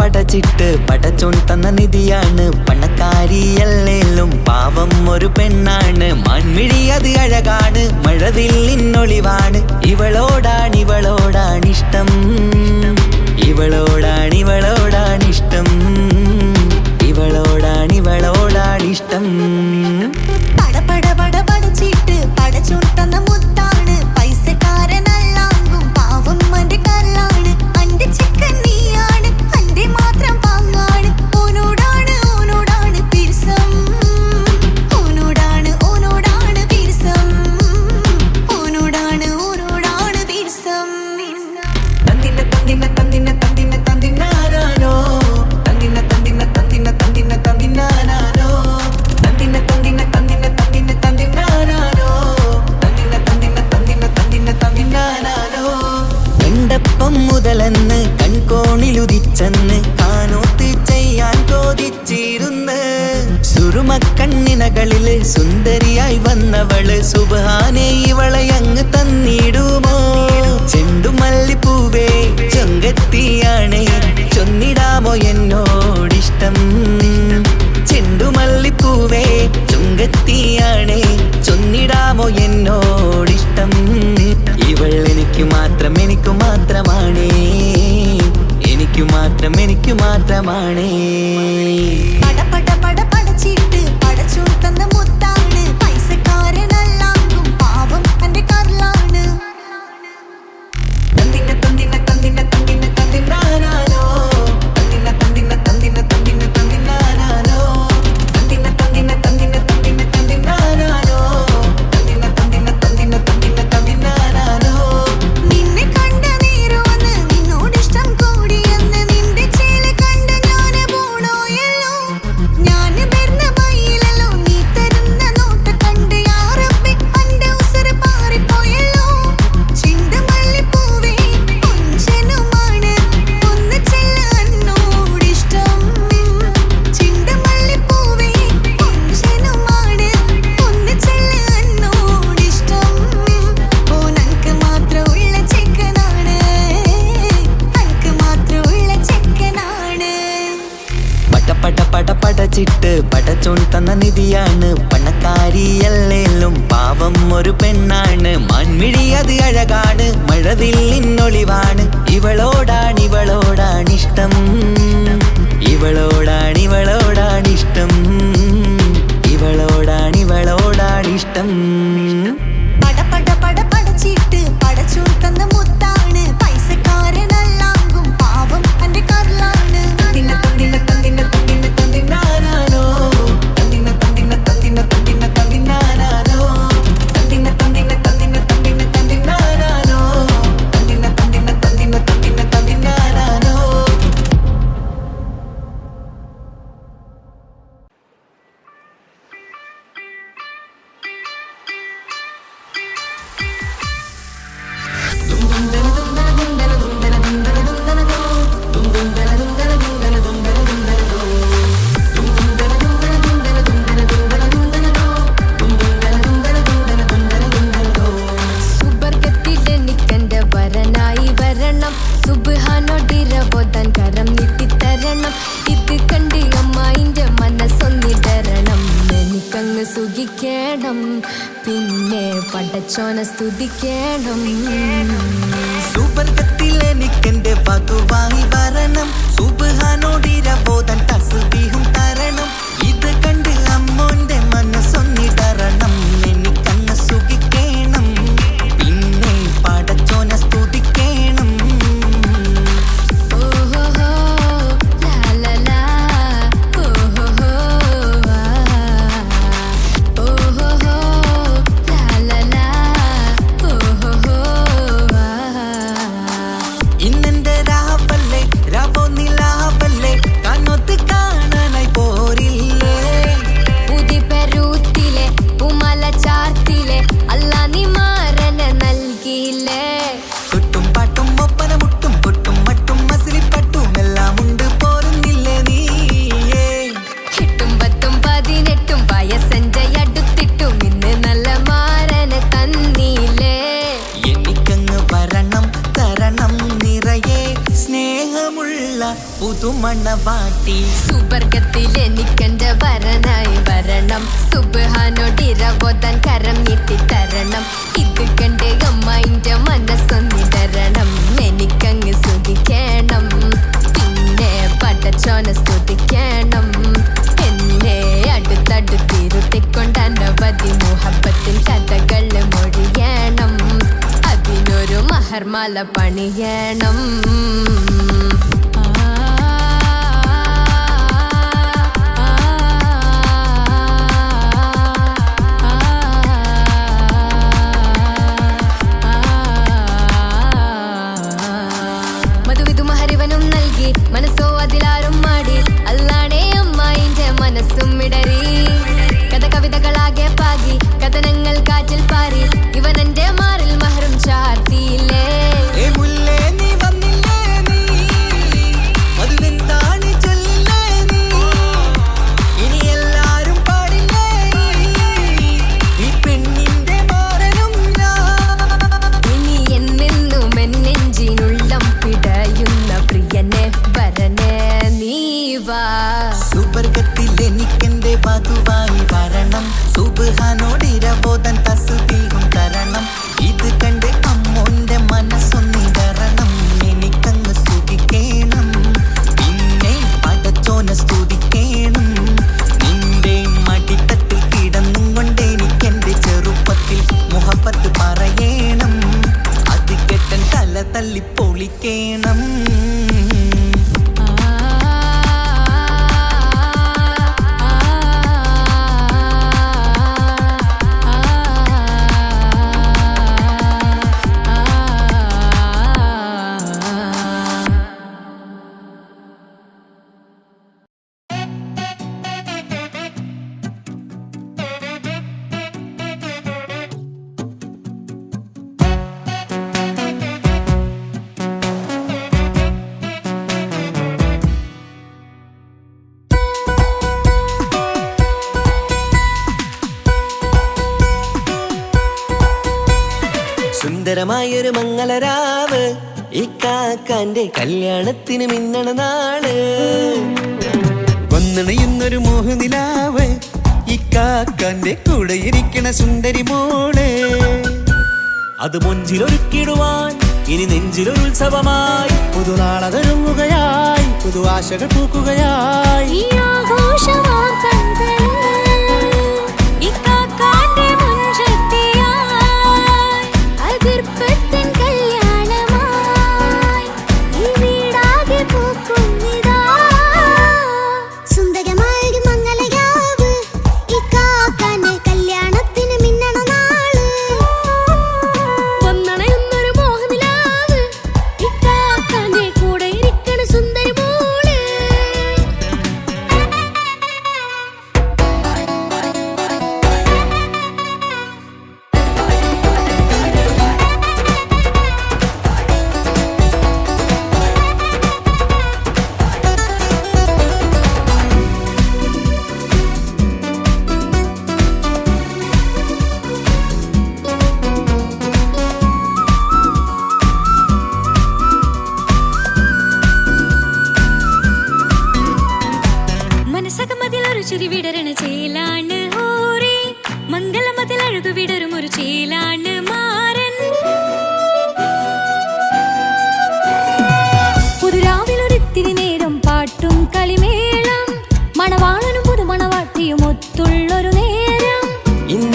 പടച്ചിട്ട് പടച്ചോൻ തന്ന നിധിയാണ് പണക്കാരിയല്ലേലും പാവം ഒരു പെണ്ണാണ്. മാൻമിഴി അത് അഴകാണ്, മഴവില്ലിന്നൊളിവാണ്. ഇവളോടാണിഷ്ടം, ഇവളോടാണിഷ്ടം, ഇവളോടാണിഷ്ടം. പടപട പടച്ചിട്ട് പടച്ചോൻ തന്ന മുത്താണ്, പൈസക്കാരനല്ലാങ്കും പാവം അന്റെ കരളാണ്. അന്റെ ചിക്കൻ നീയാണ്, അന്റെ മാത്രം പാങ്ങാണ്. ഓനോടാണ് പിരിസം, ഓനോടാണ് പിരിസം, ഓനോടാണ് പിരിസം. തന്തിന തന്തിന തന്തിന തന്തിന തന്തിനാരോ, തന്തിന തന്തിന തന്തിന തന്തിന തന്തിനാരോ, തന്തിന തന്തിന തന്തിന തന്തിന തന്തിനാരോ, തന്തിന തന്തിന തന്തിന തന്തിന തന്തിനാരോ. കണ്ടപ്പം മുതലെന്ന് കൺകോണിലുദിച്ചെന്ന് കാനോത്ത് ചെയ്യാൻ കോതിച്ചിരുന്ന്. സുറുമക്കണ്ണിനകളില് സുന്ദരിയായി വന്നവള് സുബ്ഹാനേ ഇവളെ അങ്ങ് തന്നിടുമോ? ചെണ്ടുമല്ലിപ്പൂവേ ചൊങ്കത്തിയാണ്, ചൊന്നിടാമോ എന്നോടിഷ്ടം? ചെണ്ടുമല്ലിപ്പൂവേ ചൊങ്കത്തിയാണ്, ചൊന്നിടാമോ എന്നോടിഷ്ടം? ഇവൾ എനിക്ക് മാത്രമാണേ, എനിക്ക് മാത്രമാണേ. പടച്ചിട്ട് പടച്ചോൻ തന്ന മുത്താണ്, പൈസക്കാരനല്ലാങ്കും പാവം അന്റെ കരളാണ്. തന്തിന തന്തിന തന്തിന തന്തിന തന്തിനാരോ, തന്തിന തന്തിന തന്തിന തന്തിന തന്തിനാരോ, തന്തിന തന്തിന തന്തിന തന്തിന തന്തിനാരോ, തന്തിന തന്തിന തന്തിന തന്തിന തന്തിനാരോ. നിന്നെ കണ്ട നേരോന്ന് നിന്നോടിഷ്ടം കൂടിയെന്ന്, നിന്റെ ചേല കണ്ട ഞാന് പോണോയല്ലോ. ഞാന് വരുന്ന വഴിയിലല്ലോ നീ തരുന്ന നോട്ട കണ്ട് യാ റബ്ബി അന്റെ ഉസറ് പാറിപ്പോയല്ലോ. ചെണ്ടുമല്ലിപ്പൂവേ കൊഞ്ചനുമാണ്, ഒന്ന് ചെല്ല എന്നോടിഷ്ടം. ചെണ്ടുമല്ലിപ്പൂവേ കൊഞ്ചനുമാണ്, ഒന്ന് ചെല്ല എന്നോടിഷ്ടം. ഓനക്ക് മാത്രമുള്ള ചെക്കനാണ്, അനക്ക് മാത്രമുള്ള ചെക്കനാണ്. പടച്ചിട്ട് പടച്ചോൻ തന്ന നിധിയാണ് പണക്കാരിയല്ലേലും പാവം ഒരു പെണ്ണാണ്. മാൻമിഴി അത് അഴകാണ്, മഴവില്ലിന്നൊളിവാണ്. ഇവളോടാണിഷ്ടം, ഇവളോടാണിഷ്ടം, ഇവളോടാണിഷ്ടം. പടച്ചിട്ട് പടച്ചോൻ തന്ന മുത്താണ്, പൈസക്കാരനല്ലാങ്കും പാവം അന്റെ കരളാണ്. തന്തിന തന്തിന തന്തിന തന്തിന തന്തിനാരോ, തന്തിന തന്തിന തന്തിന തന്തിന തന്തിനാരോ, തന്തിന തന്തിന തന്തിന തന്തിന തന്തിനാരോ, തന്തിന തന്തിന തന്തിന തന്തിന തന്തിനാരോ. സുബർഗത്തിലെനിക്കെന്റെ വരനായി വരണം, സുബ്ഹാനോടിരവോദാൻ കരം നീട്ടിത്തരണം. ഇത് കണ്ട് അമ്മായിന്റെ മനസ്സൊന്നിടരണം, എനിക്കങ്ങ് സുഖിക്കണം, പിന്നെ പടച്ചോനെ സ്തുതിക്കണം. സുബർഗത്തിലെനിക്കെന്റെ വധുവായി വരണം, സുബ്ഹാനോടിരവോദാൻ തസ്ബീഹും തരണം. ഇത് കണ്ട് അമ്മോന്റെ മനസ്സൊന്നിടരണം, എനിക്കങ്ങ് സുഖിക്കണം, പിന്നെ പടച്ചോനെ സ്തുതിക്കണം. ഓഹോഹോ ലാലലാ, ഓഹോഹോ ആ, ഓഹോഹോ ലാലലാ, ഓഹോഹോ ആ. പുതുമണവാട്ടി. സുബർഗത്തിൽ എനിക്കെന്റെ വരനായി വരണം, സുബ്ഹാനോടിരവോദാൻ കരം നീട്ടിത്തരണം. ഇത് കണ്ട് അമ്മയിന്റെ മനസ്സൊന്നിടരണം, എനിക്കങ്ങ് സുഖിക്കണം, പിന്നെ പടച്ചോനെ സ്തുതിക്കണം. എന്നെ അടുത്തടുത്തിരുത്തിക്കൊണ്ട് അനവധി മുഹബത്തിൻ കഥകൾ മൊഴിയണം, അതിനൊരു മഹർമാല പണിയണം. മനസ്സോ അതിലാരും മാടി, അല്ലാണേ അമ്മായിന്റെ മനസ്സും ഇടറി. കഥ കവിതകളാകെ പാകി, കഥനങ്ങൾ കാറ്റിൽ പാറി, ഇവനെന്റെ മാറിൽ മഹറും ചാർത്തിയില്ലേ. സുബർഗത്തിൽ എനിക്കെന്റെ വധുവായി വരണം, സുബ്ഹാനോടിരവോദാൻ തസ്ബീഹും തരണം. ഇത് കണ്ട് അമ്മോന്റെ മനസ്സൊന്നിടരണം, എനിക്കങ്ങ് സുഖിക്കണം, പിന്നെ പടച്ചോനെ സ്തുതിക്കണം. നിന്റെ മടിത്തട്ടിൽ കിടന്നും കൊണ്ട് എനിക്കെന്റെ ചെറുപ്പത്തിൽ മുഹബത്ത് പറയണം, അത് കെട്ടൻ തല തല്ലി പൊളിക്കണം. സുന്ദരമായൊരു മംഗളരാവ്, ഇക്കാക്കാന്റെ കല്യാണത്തിന് മിന്നണ നാള്. വന്നണയുന്നൊരു മോഹനിലാവ്, ഇക്കാക്കാന്റെ കൂടെ ഇരിക്കണ സുന്ദരി മോള്. അത് മൊഞ്ചിലൊരുക്കിടുവാൻ ഇനി നെഞ്ചിലൊരു ഉത്സവമായി, പുതുനാളതൊരുങ്ങുകയായി, പുതു ആശകൾ പൂക്കുകയായി.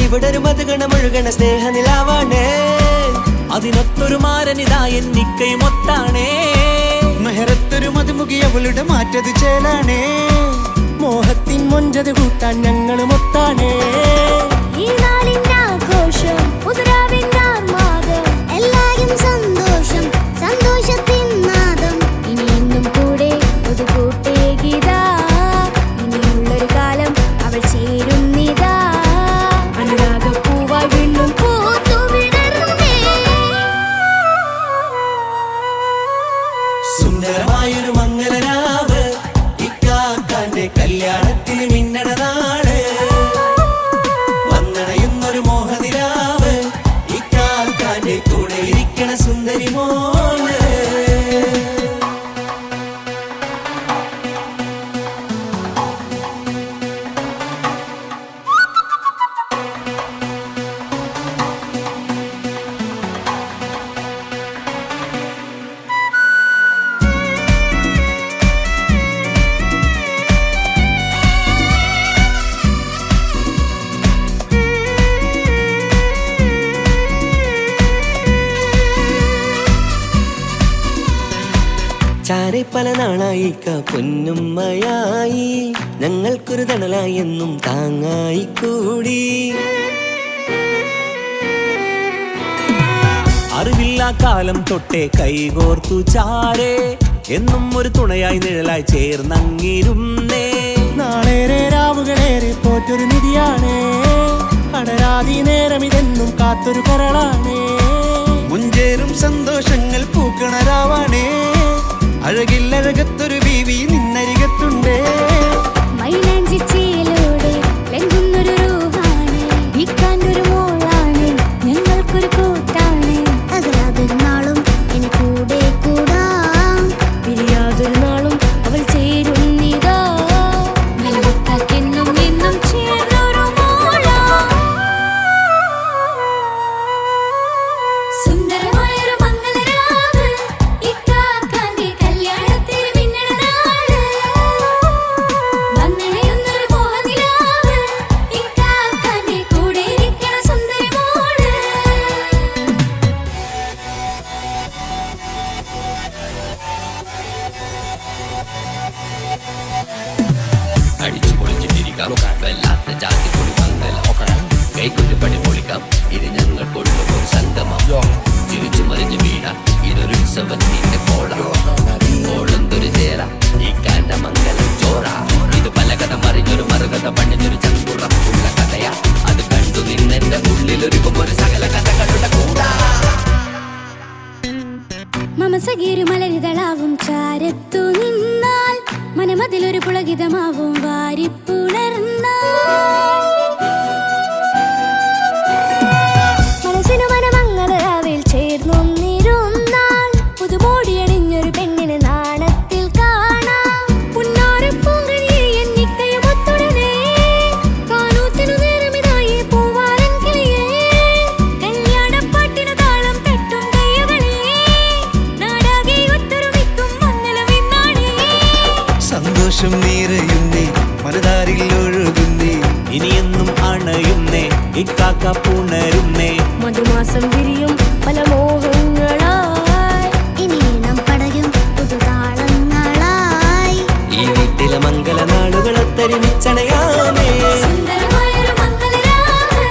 ഇവിടൊരു മധുഗണമൊഴുകണ സ്നേഹനിലാവാണേ, അതിനൊത്തൊരു മാരനിതാ എന്നിക്കയുമൊത്താണേ. മെഹറത്തൊരു മധുമുഖിയവളുടെ മാറ്റത് ചേലാണേ, മോഹത്തിൻ മൊഞ്ചത് കൂട്ടാൻ ഞങ്ങളും ഒത്താണേ. ഈ നാളിന്റെ ആഘോഷം, പുതുരാവിന്റെ ആർമാദം, എല്ലാരും സന്തോഷം, സന്തോഷത്തിൻ നാദം. ഇനിയെന്നും കൂടെ ഒരു കൂട്ടേകിതാ, ഇനിയുള്ളൊരു കാലം അവൾ ചേരുന്നിതാ. അനുരാഗപ്പൂവായി വീണ്ടും പൂത്തുവിടർന്നേ. സുന്ദരമായൊരു മംഗളരാവ്, ഇക്കാക്കാന്റെ കല്യാണത്തിന് മിന്നണ നാള്. വന്നണയുന്നൊരു മോഹനിലാവ്, ഇക്കാക്കാന്റെ കൂടെ ഇരിക്കണ സുന്ദരി മോള്. ചാരെ പല നാളായിക്ക പൊന്നുമ്മയായി ഞങ്ങൾക്കൊരു തണലായി എന്നും താങ്ങായി കൂടി. അറിവില്ലാ കാലം തൊട്ടേ കൈകോർത്തു ചാരേ എന്നും ഒരു തുണയായി നിഴലായി ചേർന്നങ്ങിരുന്നേ. നാളേറെ രാവുകളേറെ പോറ്റൊരു നിധിയാണേ, അടരാതി നേരം ഇതെന്നും കാത്തൊരു കരളാണേ. മുഞ്ചേറും സന്തോഷങ്ങൾ പൂക്കണരാവാണേ, അഴകില്ലഴകത്തൊരു ബീവി നിന്നരികത്തുണ്ടേ. മൈലാഞ്ചി ചേലോടെ ലംഘുന്നൊരു രൂപാണ്, ഇക്കാണ്ടൊരു മോളാണ്, ഞങ്ങൾക്കൊരു കൂട്ടാണ്. അകലാതൊരു നാളും ഇനി കൂടെ കൂടാം, പിരിയാതൊരു നാളും അവൾ ചേരുന്നിതാ. വെള്ളക്കാക്കെന്നും എന്നും ചേർന്നൊരു മോളാ. സുന്ദരമായൊരു മംഗളരാവ്, ഇക്കാക്കാന്റെ കല്യാണത്തിന് മിന്നണ നാള്. വന്നണയുന്നൊരു മോഹനിലാവ്, ഇക്കാക്കാന്റെ കൂടെ ഇരിക്കണ സുന്ദരി മോള്. അടിച്ചു പൊളിച്ചിട്ടിരിക്കാം, വല്ലാത്ത ജാതി പൊളി മംഗലം കൈക്കൊണ്ടു പണി പൊളിക്കാം. ഇത് ഞങ്ങൾ കൊണ്ടുപോകും സംഗമം, ചിരിച്ചു മറിഞ്ഞു വീഴാം. ഇതൊരു ഉത്സവത്തിന്റെ കോളന്തൊരു ചേര, ഈ കാണ്ട മംഗലം ചോറ. ഇത് പല കഥ മറിഞ്ഞൊരു മറുകഥ പണിഞ്ഞൊരു ചങ്കുറപ്പുള്ള കഥയാ. അത് കണ്ടു നിന്നെന്റെ ഉള്ളിലൊരുക്കും ഒരു സകല കഥകളുടെ കൂടാ. മമസഗീരു മലരിതളാവും ചാരത്തു നിന്നാൽ, മനമതിലൊരു പുളകിതമാവും വാരിപ്പുണർന്നാൽ. മനസ്സിനു മനമംഗളരാവിൽ ചേർന്നൊന്നിരുന്നാൽ, പുതുമോടിയണിഞ്ഞൊരു പെണ്ണിന് നാണത്തിൽ കാണാം. പുന്നാരപ്പൂങ്കണിയെ എണ്ണിക്കയുമൊത്തുടനെ, കാനൂത്തിനു നേരമിതായി പൂവാലൻ കിളിയേ. കല്യാണപ്പാട്ടിനു താളം തട്ടും കയ്യുകളേ, നാടാകെ ഒത്തൊരുമിക്കും മംഗളമെന്നാണേ. സന്തോഷം നിറയുന്നേ, മനതാരിൽ ഒഴുകുന്നേ, ഇനിയെന്നും അണയുന്നേ, ഇക്കാക്ക പുണരുന്നേ. മധുമാസം വിരിയും പല മോഹങ്ങളായി, ഇനിയും പടരും പുതുതാളങ്ങളായി. ഈ വീട്ടിലെ മംഗല നാളുകളൊത്തരിമിച്ചണയാമേ. സുന്ദരമായൊരു മംഗളരാവ്,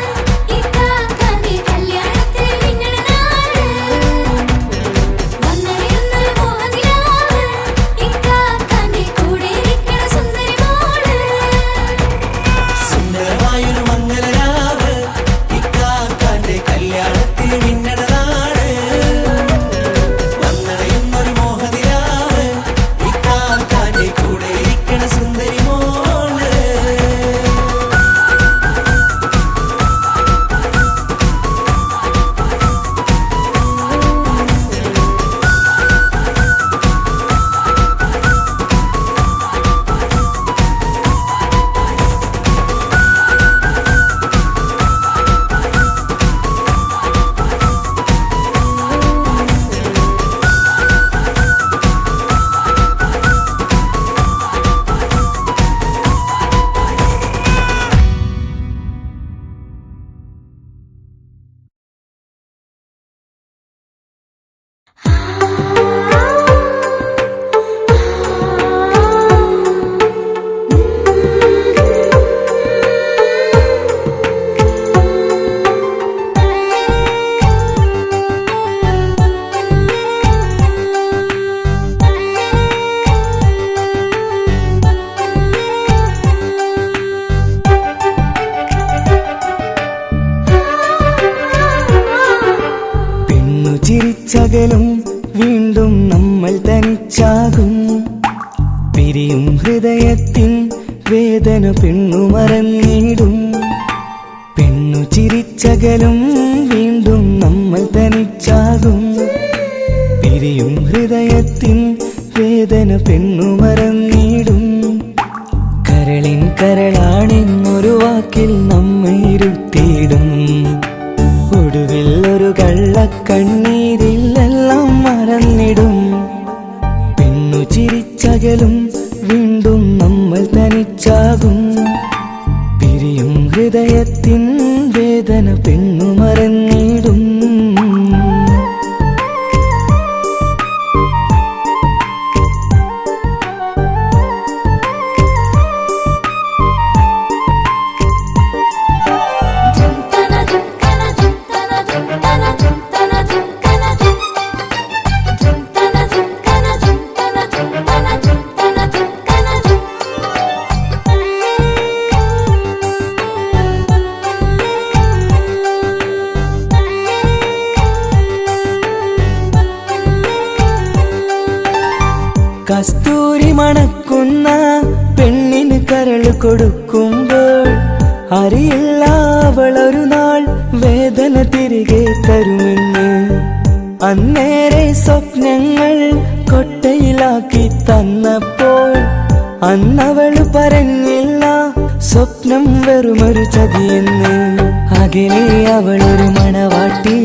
ഇക്കാക്കാന്റെ കല്യാണത്തിന് മിന്നണ നാള്. വന്നണയുന്നൊരു മോഹനിലാവ്, ഇക്കാക്കാന്റെ കൂടെ ഇരിക്കണ സുന്ദരി മോള്. സുന്ദരമായൊരു മംഗലരാവ്, ഇക്കാക്കാന്റെ കല്യാണത്തിന് മിന്നണ നാള്. വന്നണയുന്നൊരു മോഹനിലാവ്, ഇക്കാക്കാന്റെ കൂടെ ഇരിക്കണ സുന്ദരി മോള്. ചിരിച്ചകലും വീണ്ടും നമ്മൾ തനിച്ചാകും, പിരിയും ഹൃദയത്തിൻ വേദന പെണ്ണു മറന്നിടും. പെണ്ണു ചിരിച്ചകലും വീണ്ടും നമ്മൾ തനിച്ചാകും, പിരിയും ഹൃദയത്തിൻ വേദന പെണ്ണു മറന്നിടും. കരളിൻ കരളാണെന്നൊരു വാക്കിൽ നമ്മെ ഇരുത്തിയിടും, ഒടുവിൽ ഒരു കള്ളക്കണ്ണീരിലെല്ലാം മറന്നിടും. പെണ്ണു ചിരിച്ചകലും വീണ്ടും നമ്മൾ തനിച്ചാകും, പിരിയും ഹൃദയത്തിൻ വേദന പെണ്ണു മറന്നിടും. കസ്തൂരി മണക്കുന്ന പെണ്ണിന് കരൾ കൊടുക്കുമ്പോൾ അറിയില്ല അവളൊരു നാൾ വേദന തിരികെ തരുമെന്ന്. അന്നേരെ സ്വപ്നങ്ങൾ കൊട്ടയിലാക്കി തന്നപ്പോൾ അന്നവള് പറഞ്ഞില്ല സ്വപ്നം വെറുമൊരു ചതിയെന്ന്. അകലെ അവളൊരു മണവാട്ടി,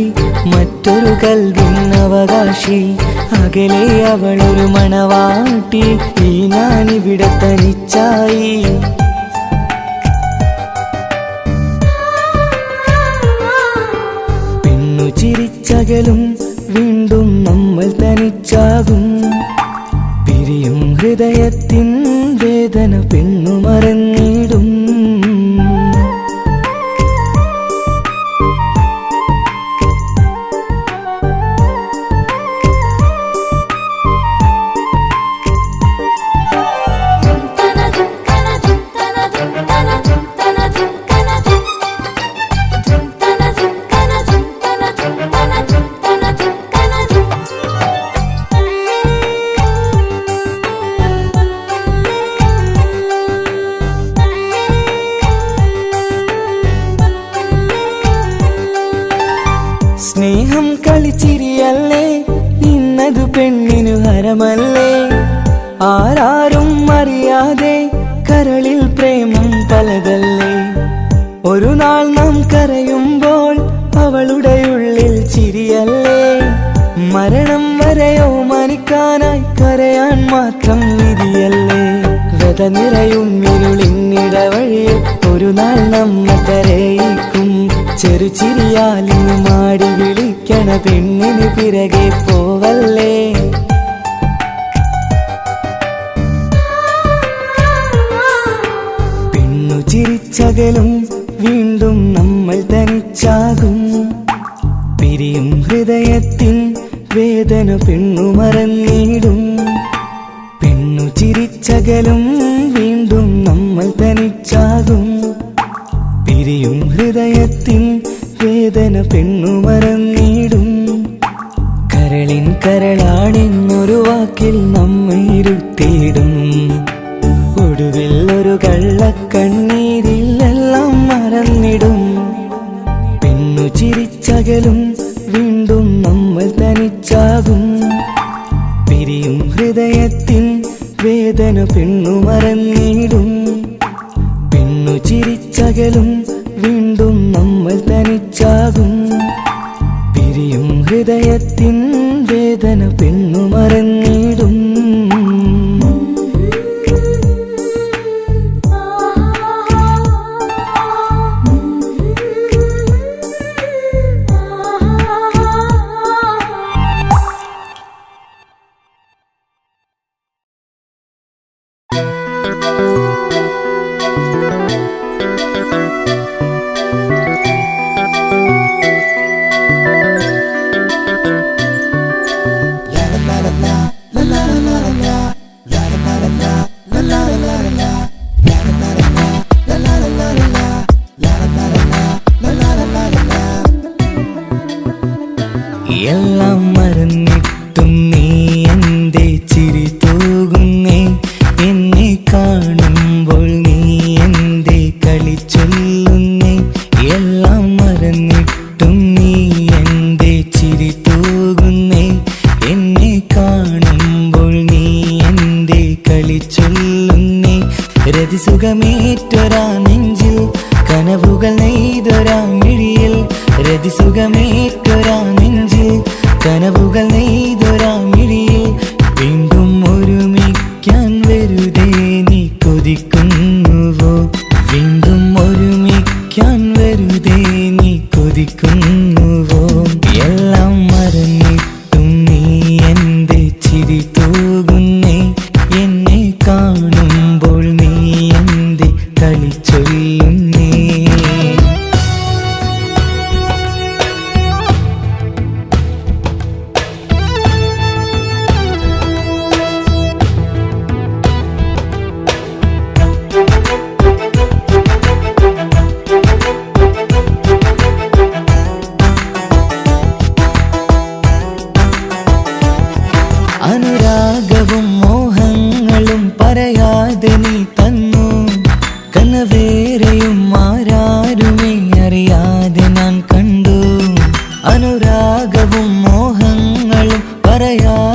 മറ്റൊരു കൽവിൻ അവകാശി. അകലെ അവളൊരു മണവാട്ടി, ഈ ഞാനിവിടെ തനിച്ചായി. പെണ്ണു ചിരിച്ചകലും വീണ്ടും നമ്മൾ തനിച്ചാകും. പിരിയും ഹൃദയത്തിൻ വേദന പെണ്ണു മറന്നിടും. സ്നേഹം കളിച്ചിരിയല്ലേ, ഇന്നതു പെണ്ണിനു ഹരമല്ലേ. ആരാരും അറിയാതെ കരളിൽ പ്രേമം പലതല്ലേ. ഒരു നാൾ നാം കരയുമ്പോൾ അവളുടെ ഉള്ളിൽ ചിരിയല്ലേ. മരണം വരെയോ മനിക്കാനായി കരയാൻ മാത്രം വിധിയല്ലേ. വ്യത നിറയും ഇരുളിന്നിടവഴിയിൽ ഒരു നാൾ നമ്മ കരയിക്കും. ചെറുചിരിയാലിന് മാടി വിളിക്കണ പെണ്ണിന് പിറകെ പോവല്ലേ. പെണ്ണു ചിരിച്ചകലും വീണ്ടും നമ്മൾ തനിച്ചാകും. പിരിയും ഹൃദയത്തിൻ വേദന പെണ്ണു മറന്നിടും. പെണ്ണു ചിരിച്ചകലും വീണ്ടും നമ്മൾ തനിച്ചാകും. പിരിയും ഹൃദയത്തിൻ വേദന പെണ്ണു മറന്നിടും. കരളിൻ കരളാണെന്നൊരു വാക്കിൽ നമ്മെ ഇരുത്തിയിടും. ഒടുവിൽ ഒരു കള്ളക്കണ്ണീരിൽ എല്ലാം മറന്നിടും. പെണ്ണു ചിരിച്ചകലും വീണ്ടും നമ്മൾ തനിച്ചാകും. പിരിയും ഹൃദയത്തിൻ വേദന പെണ്ണു മറന്നിടും. പെണ്ണു ചിരിച്ചകലും വീണ്ടും നമ്മൾ തനിച്ചാകും. പിരിയും ഹൃദയത്തിൻ വേദന പെണ്ണു മറന്നിടും. എല്ലാം മറന്നിട്ടും നീ എന്റെ ചിരി തൂകുന്നേ. എന്നെ കാണുമ്പോൾ നീ എന്റെ കളി ചൊല്ലുന്നേ. എല്ലാം മറന്നിട്ടും നീ എന്റെ ചിരി തൂകുന്നേ. എന്നെ കാണുമ്പോൾ നീ എന്റെ കളി ചൊല്ലുന്നേ. രതിസുഖമേറ്റൊരാ നെഞ്ചിൽ കനവുകൾ നെയ്തൊരാ മിഴിയിൽ. രതിസുഖമേറ്റൊരാ നെഞ്ചിൽ കനവുകൾ നെയ്തൊരാ മിഴിയിൽ. വീണ്ടും ഒരുമിക്കാൻ വെറുതെ നീ കൊതിക്കുന്നുവോ. വീണ്ടും ഒരുമിക്കാൻ വെറുതെ നീ കൊതിക്കുന്നുവോ. എല്ലാം മറന്നിട്ടും നീ എന്റെ ചിരി തൂകുന്നേ. എന്നെ കാണുമ്പോൾ നീ എന്റെ കളി ചൊല്ലുന്നേ. അനുരാഗവും മോഹ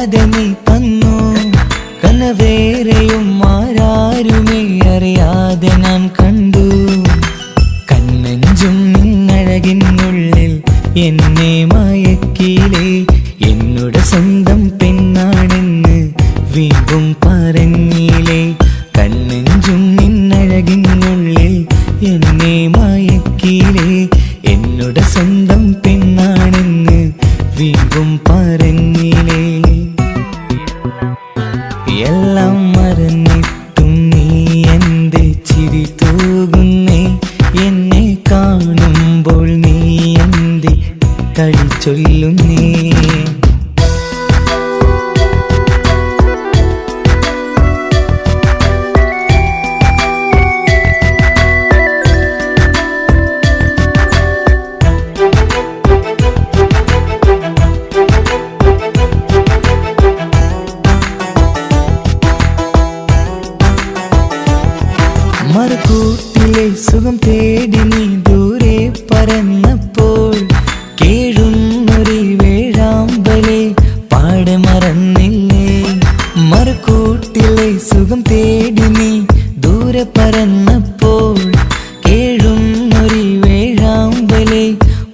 അറിയാതെ നീ തന്നു കനവേറെയും ആരാരുമേ അറിയാതെ ഞാൻ കണ്ടു കണ്ണഞ്ചും നിന്നഴകിനുള്ളിൽ എന്നെ മയക്കിയിലേ എന്നോട് സ്വന്തം പെണ്ണാണെന്ന് വീണ്ടും പറഞ്ഞില്ലേ കണ്ണഞ്ചും നിന്നഴകിനുള്ളിൽ എന്നെ മയക്കിയിലേ എന്നോട് സ്വന്തം പെണ്ണാണെന്ന് വീണ്ടും പറഞ്ഞില്ലേ എല്ലാം മറന്നിട്ടും നീ എന്റെ ചിരി തൂകുന്നേ എന്നെ കാണുമ്പോൾ നീ എന്റെ കളി ചൊല്ലുന്നേ മറുകൂട്ടിലെ സുഖം തേടി നീ ദൂരെ പറന്നപ്പോൾ കേഴുന്നൊരു വേഴാമ്പലെ പാടെ മറന്നില്ലേ മറുകൂട്ടിലെ സുഖം തേടി നീ ദൂരെ പറന്നപ്പോൾ കേഴുന്നൊരു വേഴാമ്പലെ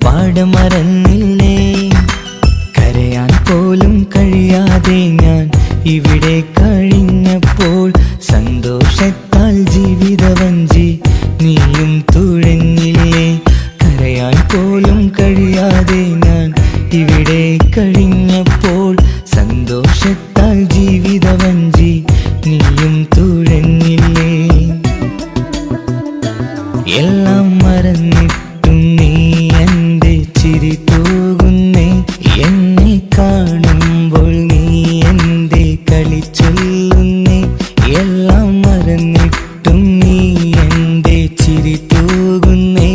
പാടെ മറന്നില്ലേ കരയാൻ പോലും കഴിയാതെ ഞാൻ ഇവിടെ കഴിഞ്ഞപ്പോൾ സന്തോഷത്താൽ ജീവിതവഞ്ചി നീയും തുഴഞ്ഞില്ലേ കരയാൻ പോലും കഴിയാതെ ഞാൻ ഇവിടെ കഴിഞ്ഞപ്പോൾ സന്തോഷത്താൽ ജീവിതവഞ്ചി നീയും തുഴഞ്ഞില്ലേ എല്ലാം മറന്നിട്ടും നീ എന്റെ ചിരി തൂകുന്നേ എന്നെ കാണുമ്പോൾ നീ എന്റെ കളി ചൊല്ലുന്നേ എല്ലാം മറന്നിട്ടും നീ എന്റെ ചിരി തൂകുന്നേ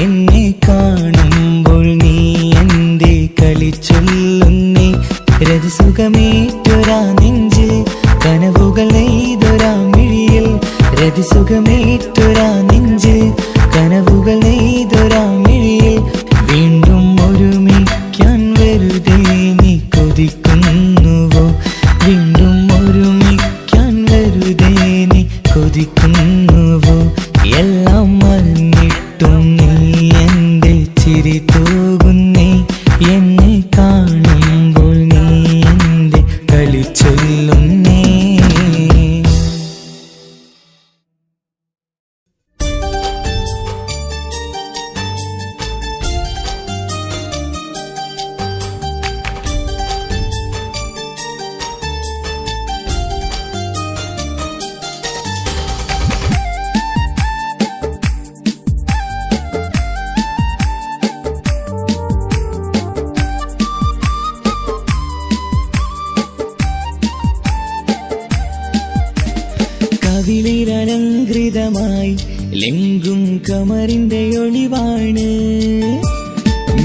എന്നെ കാണുമ്പോൾ നീ എന്റെ കളി ചൊല്ലുന്നേ രതിസുഖമേറ്റൊരാ നെഞ്ചിൽ കനവുകൾ നെയ്തൊരാ മിഴിയിൽ രതിസുഖമേറ്റൊരാ നെഞ്ചിൽ കനവുകൾ നെയ്തൊരാ മിഴിയിൽ വീണ്ടും ഒരുമിക്കാൻ വെറുതെ നീ കൊതിക്കുന്നുവോ വീണ്ടും ഒരുമിക്കാൻ വെറുതെ നീ കൊതിക്കുന്നുവോ എല്ലാം മറന്നിട്ടും നീ എന്റെ ചിരി തൂകുന്നേ എന്നെ കാണുമ്പോൾ നീ എന്റെ കളി ചൊല്ലുന്നേ കവിളിലലങ്കൃതമായി ലെങ്കും കമറിന്റെ ഒളിവാണ്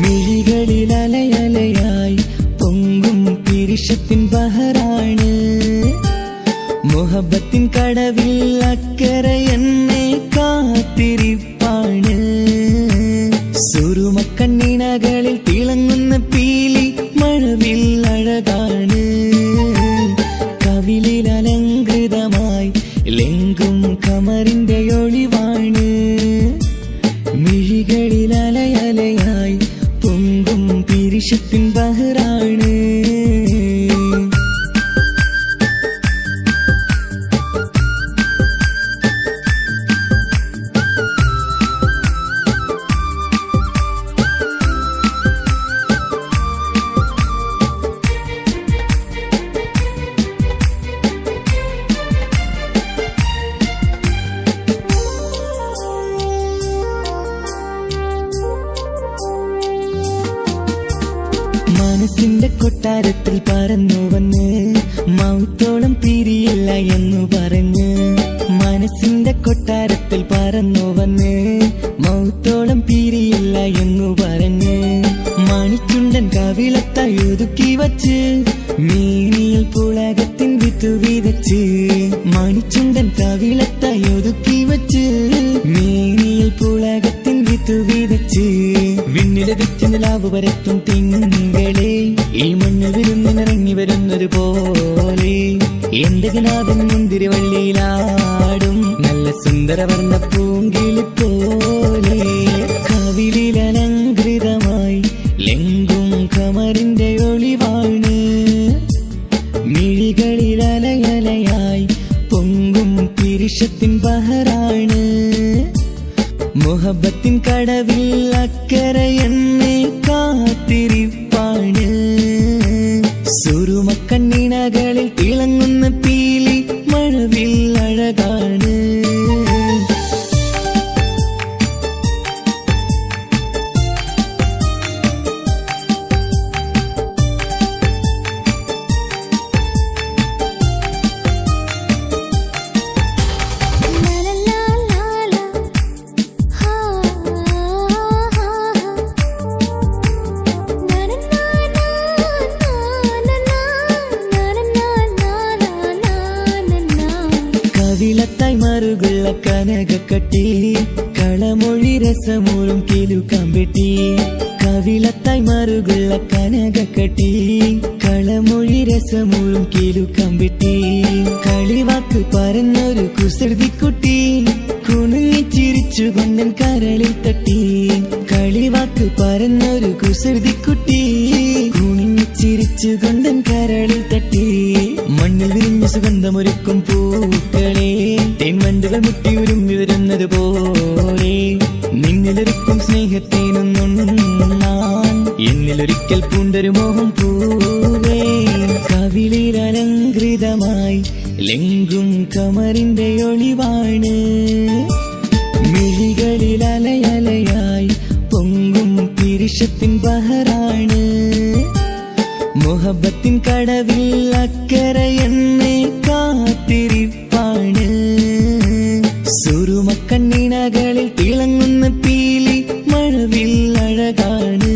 മിഴികളിൽ അലയലയായി പൊങ്കും പിരിശത്തിൻ ബഹറാണ് മുഹബത്തിൻ കടവിൽ അക്കരെ എന്നെ കാത്തിരിപ്പാണ് സുറുമക്കണ്ണിണകളിൽ തിളങ്ങുന്ന പീലി മഴവിൽ അഴകാണ് കവിളിൽ അലങ്കൃതമായി ലെങ്കും കമറിന്റെ ഒളിവാണ് മിഴികളിൽ അലയലയായി പൊങ്കും പിരിശത്തിൻ ബഹറാണ് മനസ്സിന്റെ കൊട്ടാരത്തിൽ പറന്നു വന്ന് മൗത്തോളം പിരിയില്ല എന്നു പറഞ്ഞ് മനസ്സിന്റെ കൊട്ടാരത്തിൽ പറന്നു വന്ന് മൗത്തോളം പിരിയില്ല എന്നു പറഞ്ഞ് മണിച്ചുണ്ടൻ കവിളത്തായി ഒതുക്കി വച്ച് മീനിയിൽ പുളകത്തിൻ വിത്തു വിതച്ച് മണിച്ചുണ്ടൻ കവിളത്തായി ഒതുക്കി വച്ച് മീനിയിൽ പുളകത്തിൻ വിത്തു വിതച്ച് വിണ്ണിലതിച്ച് നിലാവ് പരത്തും തിങ്കളെ ഈ മണ്ണിൽ വിരുന്നിനിറങ്ങി വരുന്നൊരു വരുന്നത് പോലെ എന്റെ ഗനാഥൻ മുന്തിരിവള്ളിയിലാടും നല്ല സുന്ദരവർണ്ണ പൂങ്കിളി പോലെ കവിളിലലങ്കൃതമായി ലെങ്കും കമറിന്റെ ഒളിവാണ് മിഴികളിലലയലയായി പൊങ്കും പിരിശത്തിൻ ബഹറാണ് മുഹബത്തിൻ കടവിൽ അക്കരെ എന്നെ കാത്തിരിപ്പാണ് സുറുമക്കണ്ണിണകളിൽ തിളങ്ങുന്ന പീലി മഴവിൽ അഴകാണ് കവിളത്തായി മറുകുള്ള കനകക്കട്ടി കളമൊഴി രസമൂറും കിലുക്കാമ്പെട്ടി കവിളത്തായി മറുകുള്ള കനകക്കട്ടി കളമൊഴി രസമൂറും കിലുക്കാമ്പെട്ടി കളിവാക്ക് പറഞ്ഞൊരു കുസൃതിക്കുട്ടി കുണുങ്ങിച്ചിരിച്ചു കൊണ്ടൻ കരളിൽ തട്ടി കളിവാക്ക് പറഞ്ഞൊരു കുസൃതിക്കുട്ടി കുണുങ്ങിച്ചിരിച്ചു കൊണ്ടൻ കരളിൽ തട്ടി മണ്ണിൽ വിരിഞ്ഞ സുഗന്ധമൊരുക്കും പൂക്കളെ തേൻവണ്ടുകൾ മുട്ടിയുരുമ്പി വരുന്നത് പോലെ നിന്നിലൊരുക്കും സ്നേഹത്തേനൊന്നുണ്ണാൻ എന്നിലൊരിക്കൽ പൂണ്ടൊരു മോഹം പൂവേ കവിളിലലങ്കൃതമായി ലെങ്കും കമറിന്റെ ഒളിവാണ് മിഴികളിലലയലയായി പൊങ്കും പിരിശത്തിൻ ബഹറാണ് മുഹബത്തിൻ കടവിൽ അക്കരെ എന്നെ കാത്തിരിപ്പാണ് സുറുമക്കണ്ണിണകളിൽ തിളങ്ങുന്ന പീലി മഴവിൽ അഴകാണ്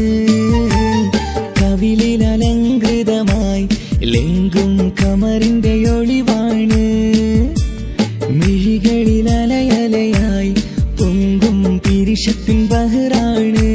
കവിളിലലങ്കൃതമായി ലെങ്കും കമറിന്റെ ഒളിവാണ് മിഴികളിലലയലയായി പൊങ്കും പിരിശത്തിൻ ബഹറാണ്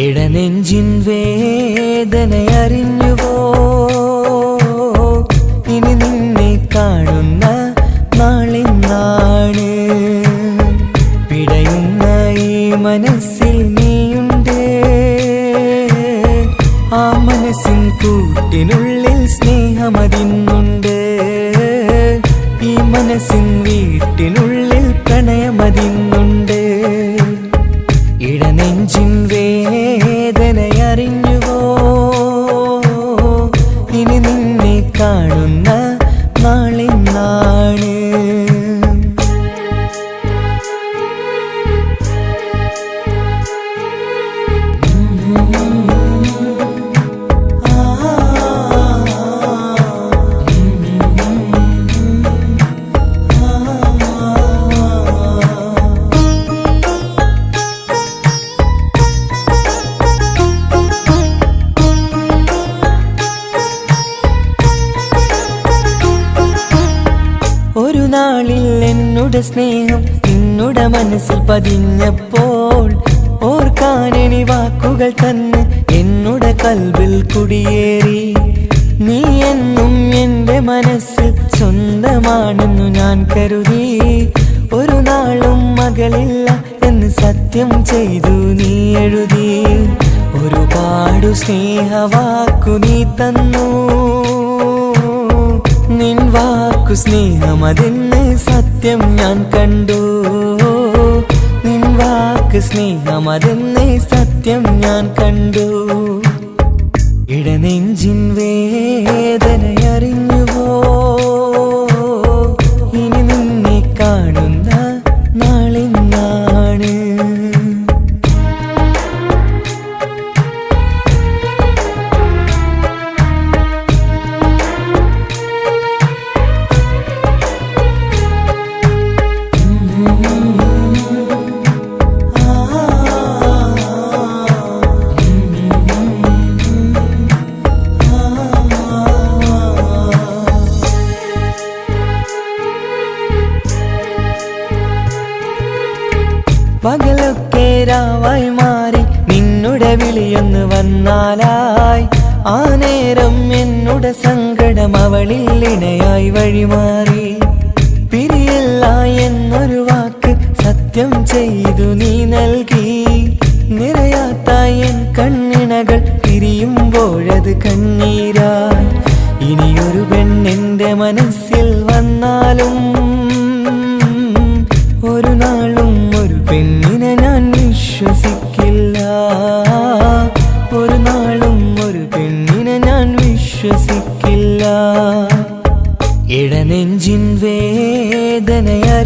ഇടനെഞ്ചിൻ വേദനയറിഞ്ഞുവോ ഇനി നിന്നെ കാണുന്ന നാളെന്നാണ് പിടയുന്ന ഈ മനസ്സിൽ നീയുണ്ട് ആ മനസ്സിൻ കൂട്ടിനുള്ളിൽ സ്നേഹമതിന്നുണ്ട് ഈ മനസ്സിൻ വീട്ടിനുള്ളിൽ പ്രണയമതിന്നുണ്ട് ഇടനെഞ്ചിൻ വേദനയറിഞ്ഞുവോ ഇനി നിന്നെ കാണുന്ന നാളെന്നാണ് ഒരു നാളിൽ എന്നോട് സ്നേഹം നിന്നുടെ മനസ്സിൽ പതിഞ്ഞപ്പോൾ ഓർക്കാനെനി വാക്കുകൾ തന്ന് എന്നോട് കൽബിൽ കുടിയേറി നീ എന്നും എന്റെ മനസ്സിൽ സ്വന്തമാണെന്നു ഞാൻ കരുതി ഒരു നാളും മകളില്ല എന്ന് സത്യം ചെയ്തു നീ എഴുതി ഒരുപാടു സ്നേഹവാക്കു നീ തന്നു നിൻ വാക്കു സ്നേഹമതെന്ന് സത്യം ഞാൻ കണ്ടു. നിൻ വാക്ക് സ്നേഹമതെന്ന് സത്യം ഞാൻ കണ്ടു. ഇടനെഞ്ചിൻ വേദനയറിഞ്ഞുവോ? ഇനി നിന്നെ കാണുന്ന നാളിന്നാണ്. പകലൊക്കെ രാവായി മാറി നിന്നുടെ വിളിയൊന്ന് വന്നാലായി. ആ നേരം എന്നുടെ സങ്കടം അവളിൽ ഇണയായി വഴിമാറി. പിരിയല്ല എന്നൊരു വാക്ക് സത്യം ചെയ്തു നീ നൽകി. നിറയാത്ത എൻ കണ്ണിണകൾ പിരിയുമ്പോഴത് കണ്ണീരായി. ഇനിയൊരു പെണ്ണെന്റെ മനസ്സിൽ വന്നാലും ഒരു നാളും ഒരു പെണ്ണിനെ ഞാൻ വിശ്വസിക്കില്ല. ഒരു നാളും ഒരു പെണ്ണിനെ ഞാൻ വിശ്വസിക്കില്ല. ഇടനെഞ്ചിൻ വേദനയറിഞ്ഞുവോ?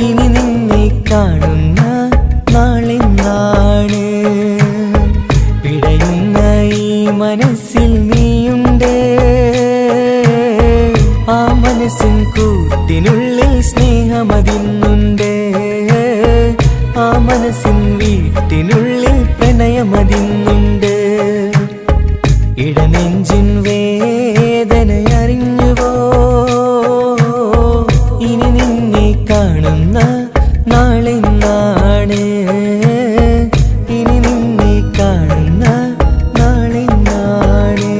ഇനി നിന്നെ കാണുന്ന നാളിന്നാണ്. പിടയുന്ന ഈ മനസ്സിൽ നീയുണ്ട്. ആ മനസ്സിൻ കൂട്ടിനുള്ളിൽ സ്നേഹമതിന്നുണ്ട്. ആ മനസ്സിൻ വീട്ടിനുള്ളിൽ പ്രണയമതിന്നുണ്ട്. ഇടനെഞ്ചിൻ വേദനയറിഞ്ഞുവോ? ഇനി നിന്നെ കാണുന്ന നാളിന്നാണ്. ഇനി നിന്നെ കാണുന്ന നാളിന്നാണ്.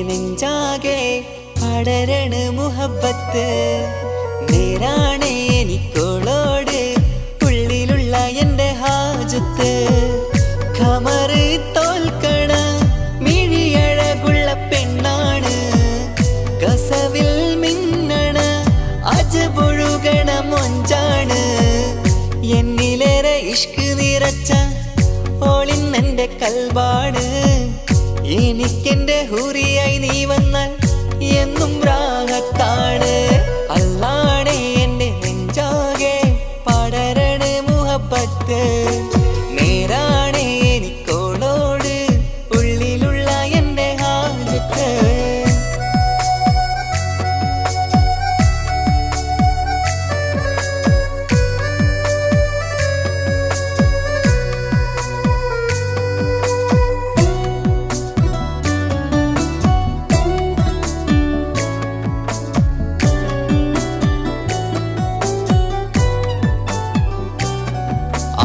നെഞ്ചാകെ പടരണ മുഹബത്ത്. നേരാണ് എനിക്കോളോട് ഉള്ളിലുള്ള എൻ്റെ ഹാജത്ത്. ഖമറ് തോൽക്കണ മിഴിയഴകുള്ള പെണ്ണാണ്. കസവിൽ മിന്നണ അജപൊഴുകണ മൊഞ്ചാണ്. എന്നിലേറെ ഇഷ്ക് നിറച്ച ഓളിന്നെൻ്റെ കൽബാണ്. എനിക്കെന്റെ ഹൂറിയായി നീ വന്നാൽ എന്നും രാഗത്താണ്. അല്ലാണേ എന്റെ നെഞ്ചാകെ പടരണ മുഹബത്ത്. നേരാണേ എനിക്കോളോട് ഉള്ളിലുള്ള എൻ്റെ ഹാജത്ത്.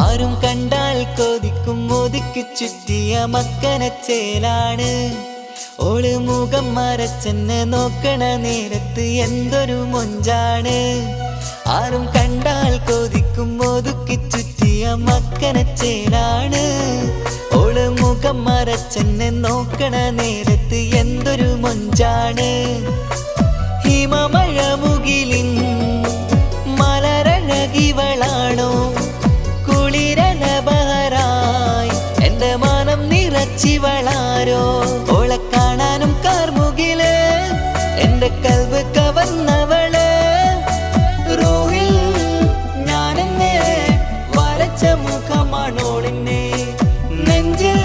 ആരും കണ്ടാൽ കൊതിക്കും ഒതുക്കി ചുറ്റിയ മക്കനച്ചേലാണ്. ഓള് മുഖം മറച്ചെന്നെ നോക്കണ നേരത്ത് എന്തൊരു മൊഞ്ചാണ്. ആരും കണ്ടാൽ കൊതിക്കും ഒതുക്കി ചുറ്റിയ മക്കനച്ചേലാണ്. ഓള് മുഖം മറച്ചെന്നെ നോക്കണ നേരത്ത് എന്തൊരു മൊഞ്ചാണ്. ഹിമമഴ മുകിലിൻ മലരഴകിവളാണോ? കുളിരലബഹരായി എൻ്റെ മാനം നിറച്ചിവളാരോ? ഓളെ കാണാനും കാർമുകില് എൻ്റെ കൽവ് കവർന്നവള്. റൂഹിൽ ഞാനെന്നെ വരച്ച മുഖമാണോളിന്നെ. നെഞ്ചിൽ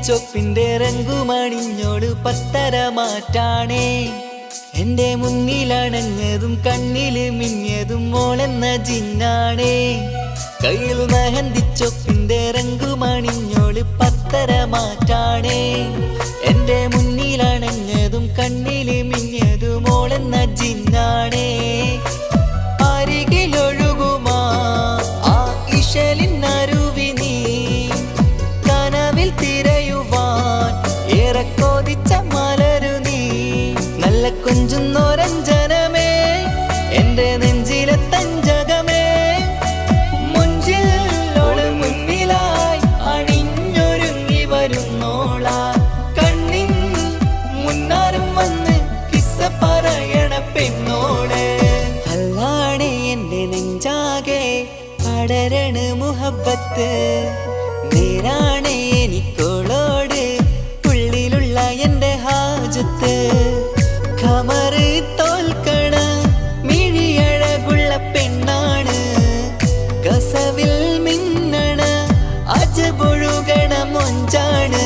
മെഹന്തിച്ചൊപ്പിന്റെ രംഗുമണിഞ്ഞോട് പത്തര മാറ്റാണേ എന്റെ മുന്നിലണഞ്ഞതും കണ്ണില് മിഞ്ഞതും മോളെന്ന ജിന്നാണേ കയ്യിൽ മെഹന്തിച്ചൊപ്പിന്റെ രംഗുമണിഞ്ഞോട് പത്തര മാറ്റാണേ എന്റെ മുന്നിലണഞ്ഞതും കണ്ണില് മിഞ്ഞതും മോളെന്ന ജിന്നാണേ അരികിലൊഴുകുമാ ആ ഇശലിനരുവി നീ കനവിൽ തിരയുവാൻ ഏറെ കൊതിച്ച മലരു നീ നല്ല കൊഞ്ചുന്നോരഞ്ജനമേ എന്റെ നെഞ്ചിലെ തഞ്ചകമേ മുഞ്ചിൽ ഓള് മുന്നിലായി അണിഞ്ഞൊരുങ്ങി വരുന്നോള കണ്ണിൻ മുന്നാരും വന്ന് കിസ്സ പറയണ പെണ്ണോളെ അല്ലാണേ എന്റെ നെഞ്ചാകെ പടരണ മുഹബത്ത് നേരാണേ എനിക്കോളോട് ഉള്ളിലുള്ള എന്റെ ഹാജത്ത് ഖമറ് തോൽക്കണ മിഴിയഴകുള്ള പെണ്ണാണ് കസവിൽ മിന്നണ അജബൊഴുകണ മൊഞ്ചാണ്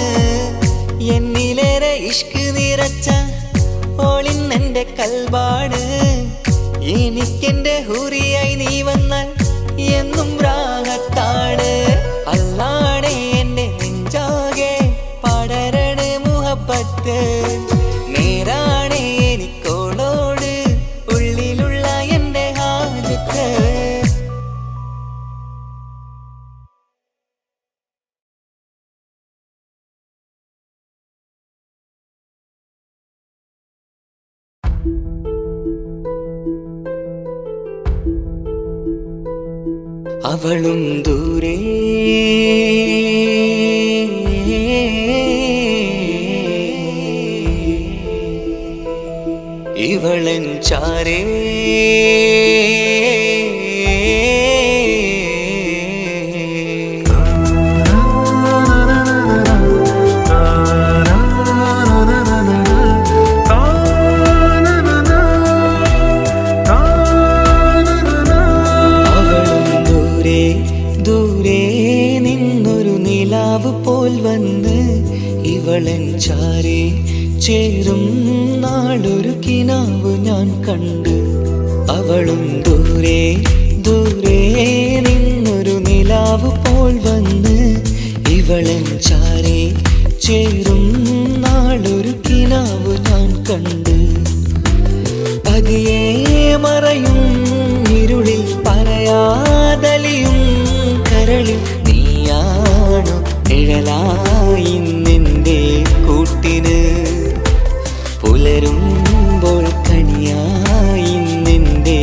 എന്നിലേറെ ഇഷ്ക് നിറച്ച ഓളിന്നെന്റെ കൽബാണ് എനിക്കെന്റെ ഹൂറിയായി നീ വന്നാൽ എന്നും രാഗത്താണ് അല്ലാണേ എന്റെ നെഞ്ചാകെ പടരണ മുഹബത്ത് നേരാണേ എനിക്കോളോട് ഉള്ളിലുള്ള എന്റെ ഹാജത്ത് അവളും ദൂരെ ഇവളൻ ചാരേ പോൽ വന്ന് ഇവളൻ ചാരേ ചേരും നാളൊരു കിനാവ് ഞാൻ കണ്ട് അവളും ദൂരെ ദൂരെ നിന്നൊരു നിലാവ് പോൽ വന്ന് ഇവളൻ ചാരേ ചേരും നാളൊരു കിനാവ് ഞാൻ കണ്ട് പതിയെ മറയും ഇരുളിൽ പറയാതലിയും കരളിൽ നീയാണോ നിഴലായി നിന്റെ കൂട്ടിന് പുലരുമ്പോൾ കണിയായി നിന്റെ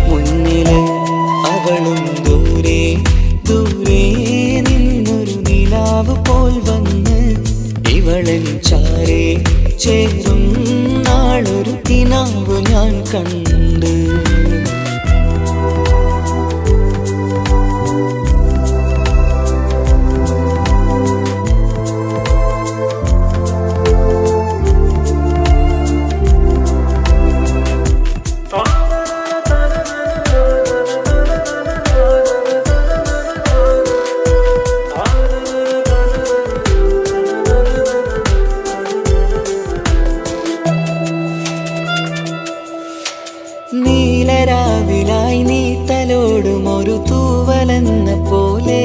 മുന്നില് അവളും ദൂരെ ദൂരെ നിന്നൊരു നിലാവ് പോൽ വന്ന് ഇവളൻ ചാരേ ചേരും നാളൊരു കിനാവ് ഞാൻ കണ്ട് നീലരാവിലായി നീ തലോടും ഒരു തൂവലെന്ന പോലെ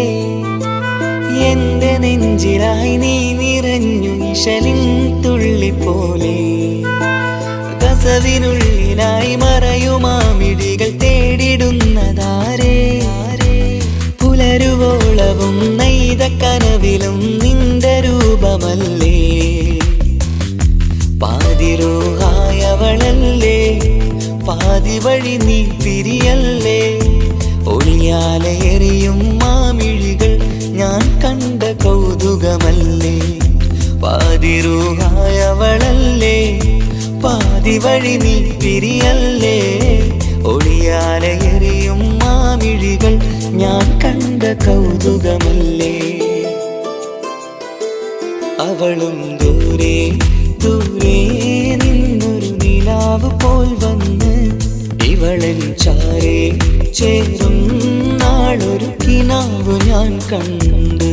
എന്റെ നെഞ്ചിലായി നീ നിറഞ്ഞു ഇശലിൻ തുള്ളി പോലെ കസവിനുള്ളിലായി മറയുമാമിഴികൾ തേടിടുന്നതാരേ പുലരുവോളവും നെയ്ത കനവിലും നിന്റെ രൂപമല്ലേ പാതിരോഹായവളല്ലേ പാതി വഴി നീ തിരിയല്ലേ ഒളിയാലെ എറിയും മാമിഴികൾ ഞാൻ കണ്ട കൗതുകമല്ലേ പാതിരൂഹായവളല്ലേ പാതി വഴി നീ തിരിയല്ലേ ഒളിയാലെ എറിയും മാമിഴികൾ ഞാൻ കണ്ട കൗതുകമല്ലേ അവളും ദൂരെ ദൂരെ നിന്നൊരു നിലാവ് പോൽ വന്ന് ഇവളൻ ചാരേ ചേരും നാളൊരു കിനാവ് ഞാൻ കണ്ട്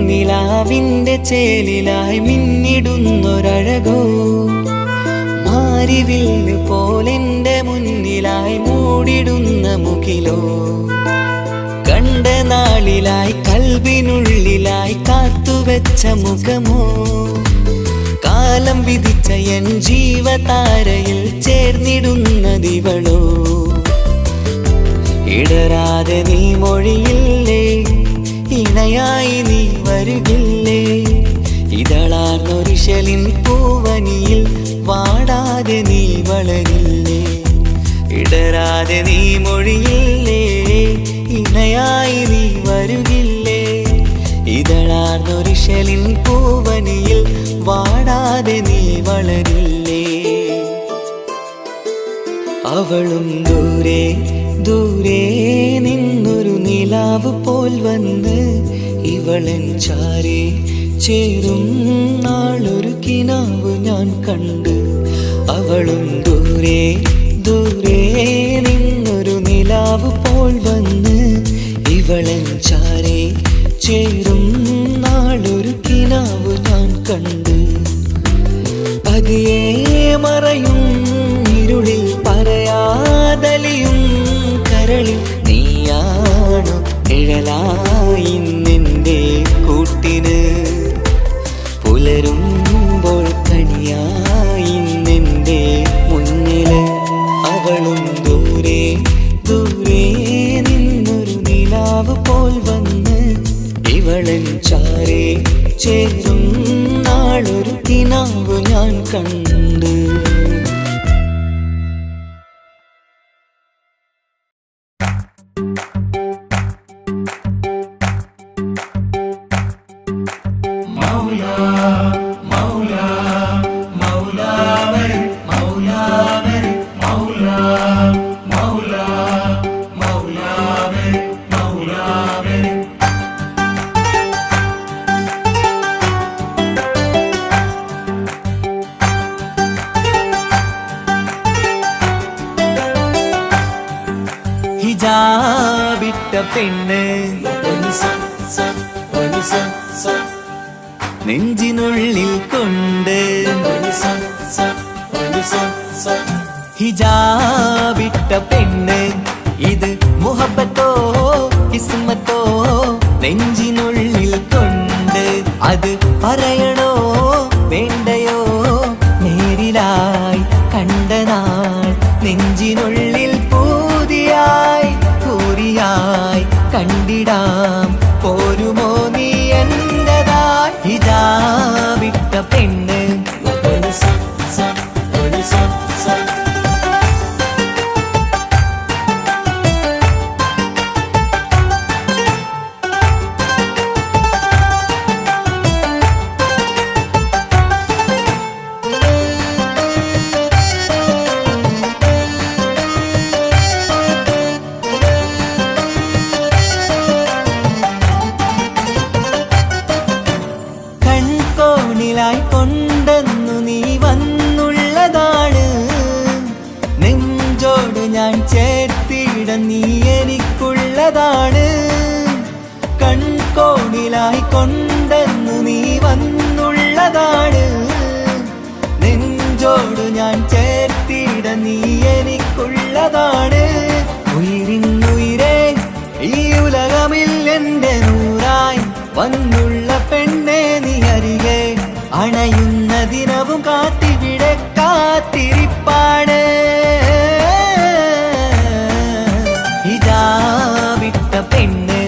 നിലാവിൻ്റെ ചേലിലായി മിന്നിടുന്നൊരഴകോ മാരിവില്ല് പോലെൻ്റെ മുന്നിലായി മൂടിടുന്ന മുകിലോ കണ്ട നാളിലായി കൽബിനുള്ളിലായി കാത്തുവെച്ച മുഖമോ കാലം വിധിച്ച എൻ ജീവതാരയിൽ ചേർന്നിടുന്നതിവളോ ഇടരാതെ നീ മൊഴിയില്ലേ ഇണയായി നീ വരുകില്ലേ ഇതളാർന്നൊരിശലിൻ പൂവനിയിൽ വാടാതെ നീ വളരില്ലേ ഇടരാതെ നീ മൊഴിയില്ലേ ഇണയായി നീ വരുകില്ലേ ഇതളാർന്നൊരിശലിൻ പൂവനിയിൽ വാടാതെ നീ വളരില്ലേ അവളും ദൂരെ ദൂരെ നിന്നൊരു നിലാവ് പോൽ വന്ന് ഇവളൻ ചാരെ ചേരും നാളൊരു കിനാവ് ഞാൻ കണ്ട് അവളും ദൂരെ ദൂരെ നിന്നൊരു നിലാവ് പോൽ വന്ന് ഇവളൻ ചാരെ ചേരും നാളൊരു കിനാവ് ഞാൻ കണ്ട് പതിയെ മറയും ഇരുളിൽ പറയാതലിയും കരളിൽ നീയാണു നിഴലായി നിന്റെ കൂട്ടിന് പുലരുമ്പോൾ കണിയായി നിന്റെ മുന്നില് അവളും ദൂരെ ദൂരെ നിന്നൊരു നിലാവ് പോൽ വന്ന് ഇവളൻ ചാരെ ചേരും നാളൊരു കിനാവ് ഞാൻ കണ്ട് ഹിജാബിട്ട പെണ്ണ് നെഞ്ചിനുള്ളിൽ കൊണ്ട് ഹിജാബിട്ട പെണ്ണ് ഇത് മുഹബത്തോ കിസ്മത്തോ നെഞ്ചിനുള്ളിൽ കൊണ്ട് അത് പറയണോ വേണ്ടയോ നേരിലായി കണ്ട നാൾ നെഞ്ചിനുള്ളിൽ പൂതിയായി പൂരിയായി കണ്ടിടാം പോരുമോ നീ എന്റതായി ഹിജാബിട്ട പെണ്ണ് കൊണ്ടെന്നു നീ വന്നുള്ളതാണ് നെഞ്ചോട് ഞാൻ ചേർത്തിട നീ എനിക്കുള്ളതാണ് കൺകോണിലായി കൊണ്ടെന്നു നീ വന്നുള്ളതാണ് നെഞ്ചോട് ഞാൻ ചേർത്തിട നീ എനിക്കുള്ളതാണ് ഉയിരിന്നുയിരേ ഈ ഉലകമിൽ എന്റെ നൂറായി വന്നുള്ള പെണ്ണെ നീ അരികെ അണയുന്ന ദിനവും കാത്തിവിടെ കാത്തിരിപ്പാണ് ഹിജാബിട്ട പെണ്ണ്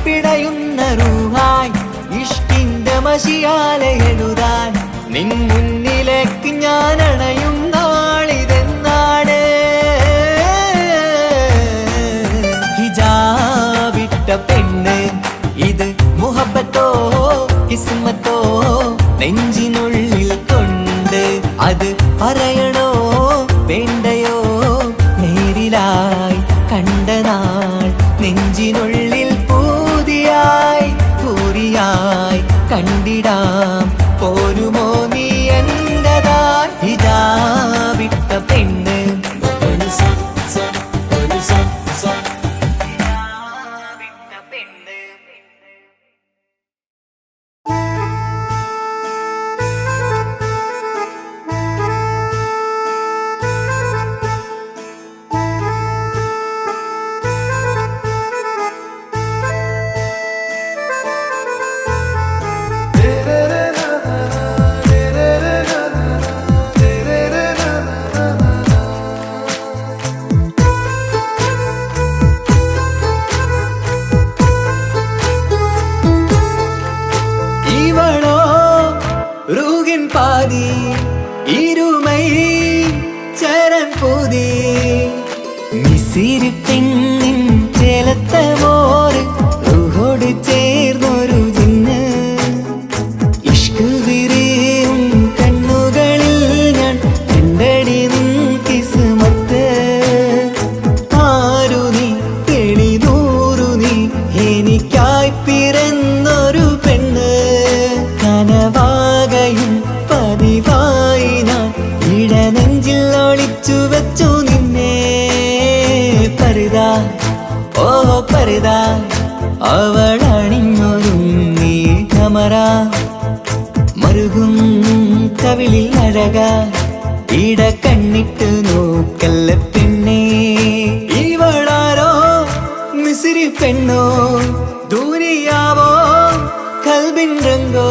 പിടയുന്ന റൂഹായി ഇഷ്കിന്റെ മഷിയാലെ എഴുതാൻ നിൻ മുന്നിലേക്ക് ഞാൻ അണയും നാളിതെന്നാണ്. ഹിജാബിട്ട പെണ്ണ് ഇത് മുഹബത്തോ കിസ്മത്തോ നെഞ്ചിനുള്ളിൽ കൊണ്ട് അത് പറയണോ വേണ്ടയോ നേരിലായി കണ്ട നാൾ നെഞ്ചിനുള്ളിൽ പൂതിയായി പൂരിയായി കണ്ടിടാം പോരുമോ നീ എന്റതായി. ഹിജാബിട്ട പെണ്ണ് பாதி இருமை சரண் போதே மிசிறு பெண்ணின் ചേലത്ത മോര് റൂഹോട് ചേർന്നൊരു ജിന്ന് ഇഷ്ക് വിരിയും കണ്ണുകളിൽ ഞാൻ കണ്ടടി നിൻ കിസ്മത്ത്. ആരു നീ തെളിനൂറു നീ എനിക്കായി പിറന്നൊരു പെണ്ണ്. കനവാകയും പതിവായി ഞാൻ ഇടനെഞ്ചിൽ ഒളിച്ചു വെച്ചു നിന്നെ. പരിതാ ഓ പരിതാ അവളണിഞ്ഞൊരുങ്ങി കമറ മറുകും കവിളിൽ അഴക ഇട കണ്ണിട്ട് നോക്കല്ല പെണ്ണേ. ഇവളാരോ മിസിരി പെണ്ണോ ദൂരിയാവോ കൽബിൻ രംഗോ.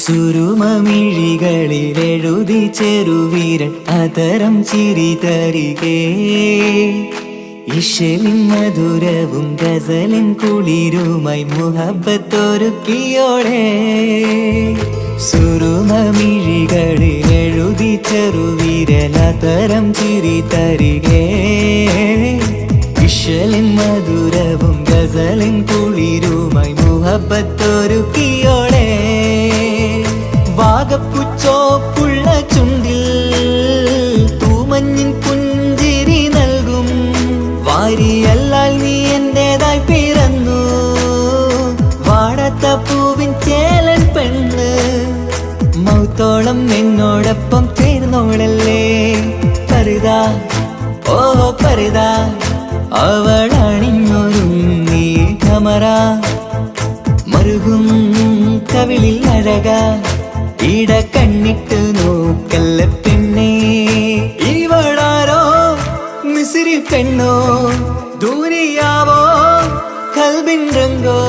സുരുമമിഴികളിൽ എഴുതി ചെറുവീരൻ അതരം ചിരി തരികേ. ഇശലിൻ മധുരവും ഗസലിൻ കുളിരുമായി മുഹബത്തൊരുക്കിയോടെ. സുരുമമിഴികളിൽ എഴുതി ചെറുവീരൻ അതരം ചിരി തരികേ. ഇശലിൻ മധുരവും ഗസലിൻ കുളിരുമായി മുഹബത്തൊരുക്കിയോടെ. വാഗപ്പുച്ചോപ്പുള്ള ചുണ്ടിൽ തൂമഞ്ഞിൻ പുഞ്ചിരി നൽകും. വാരിയല്ലാൽ നീ എന്റേതായി പിറന്നു. വാടാത്ത പൂവിൻ ചേലൻ പെണ്ണ് മൗത്തോളം എന്നോടൊപ്പം ചേർന്നോളല്ലേ. പരിതാ ഓ പരിതാ അവളണിഞ്ഞൊരുങ്ങി കമറ മറുകും കവിളിൽ അഴക ഇട കണ്ണിട്ട് നോക്കല്ല പെണ്ണേ. ഇവളാരോ മിസിരി പെണ്ണോ ദൂരിയാവോ കൽബിൻ രംഗോ.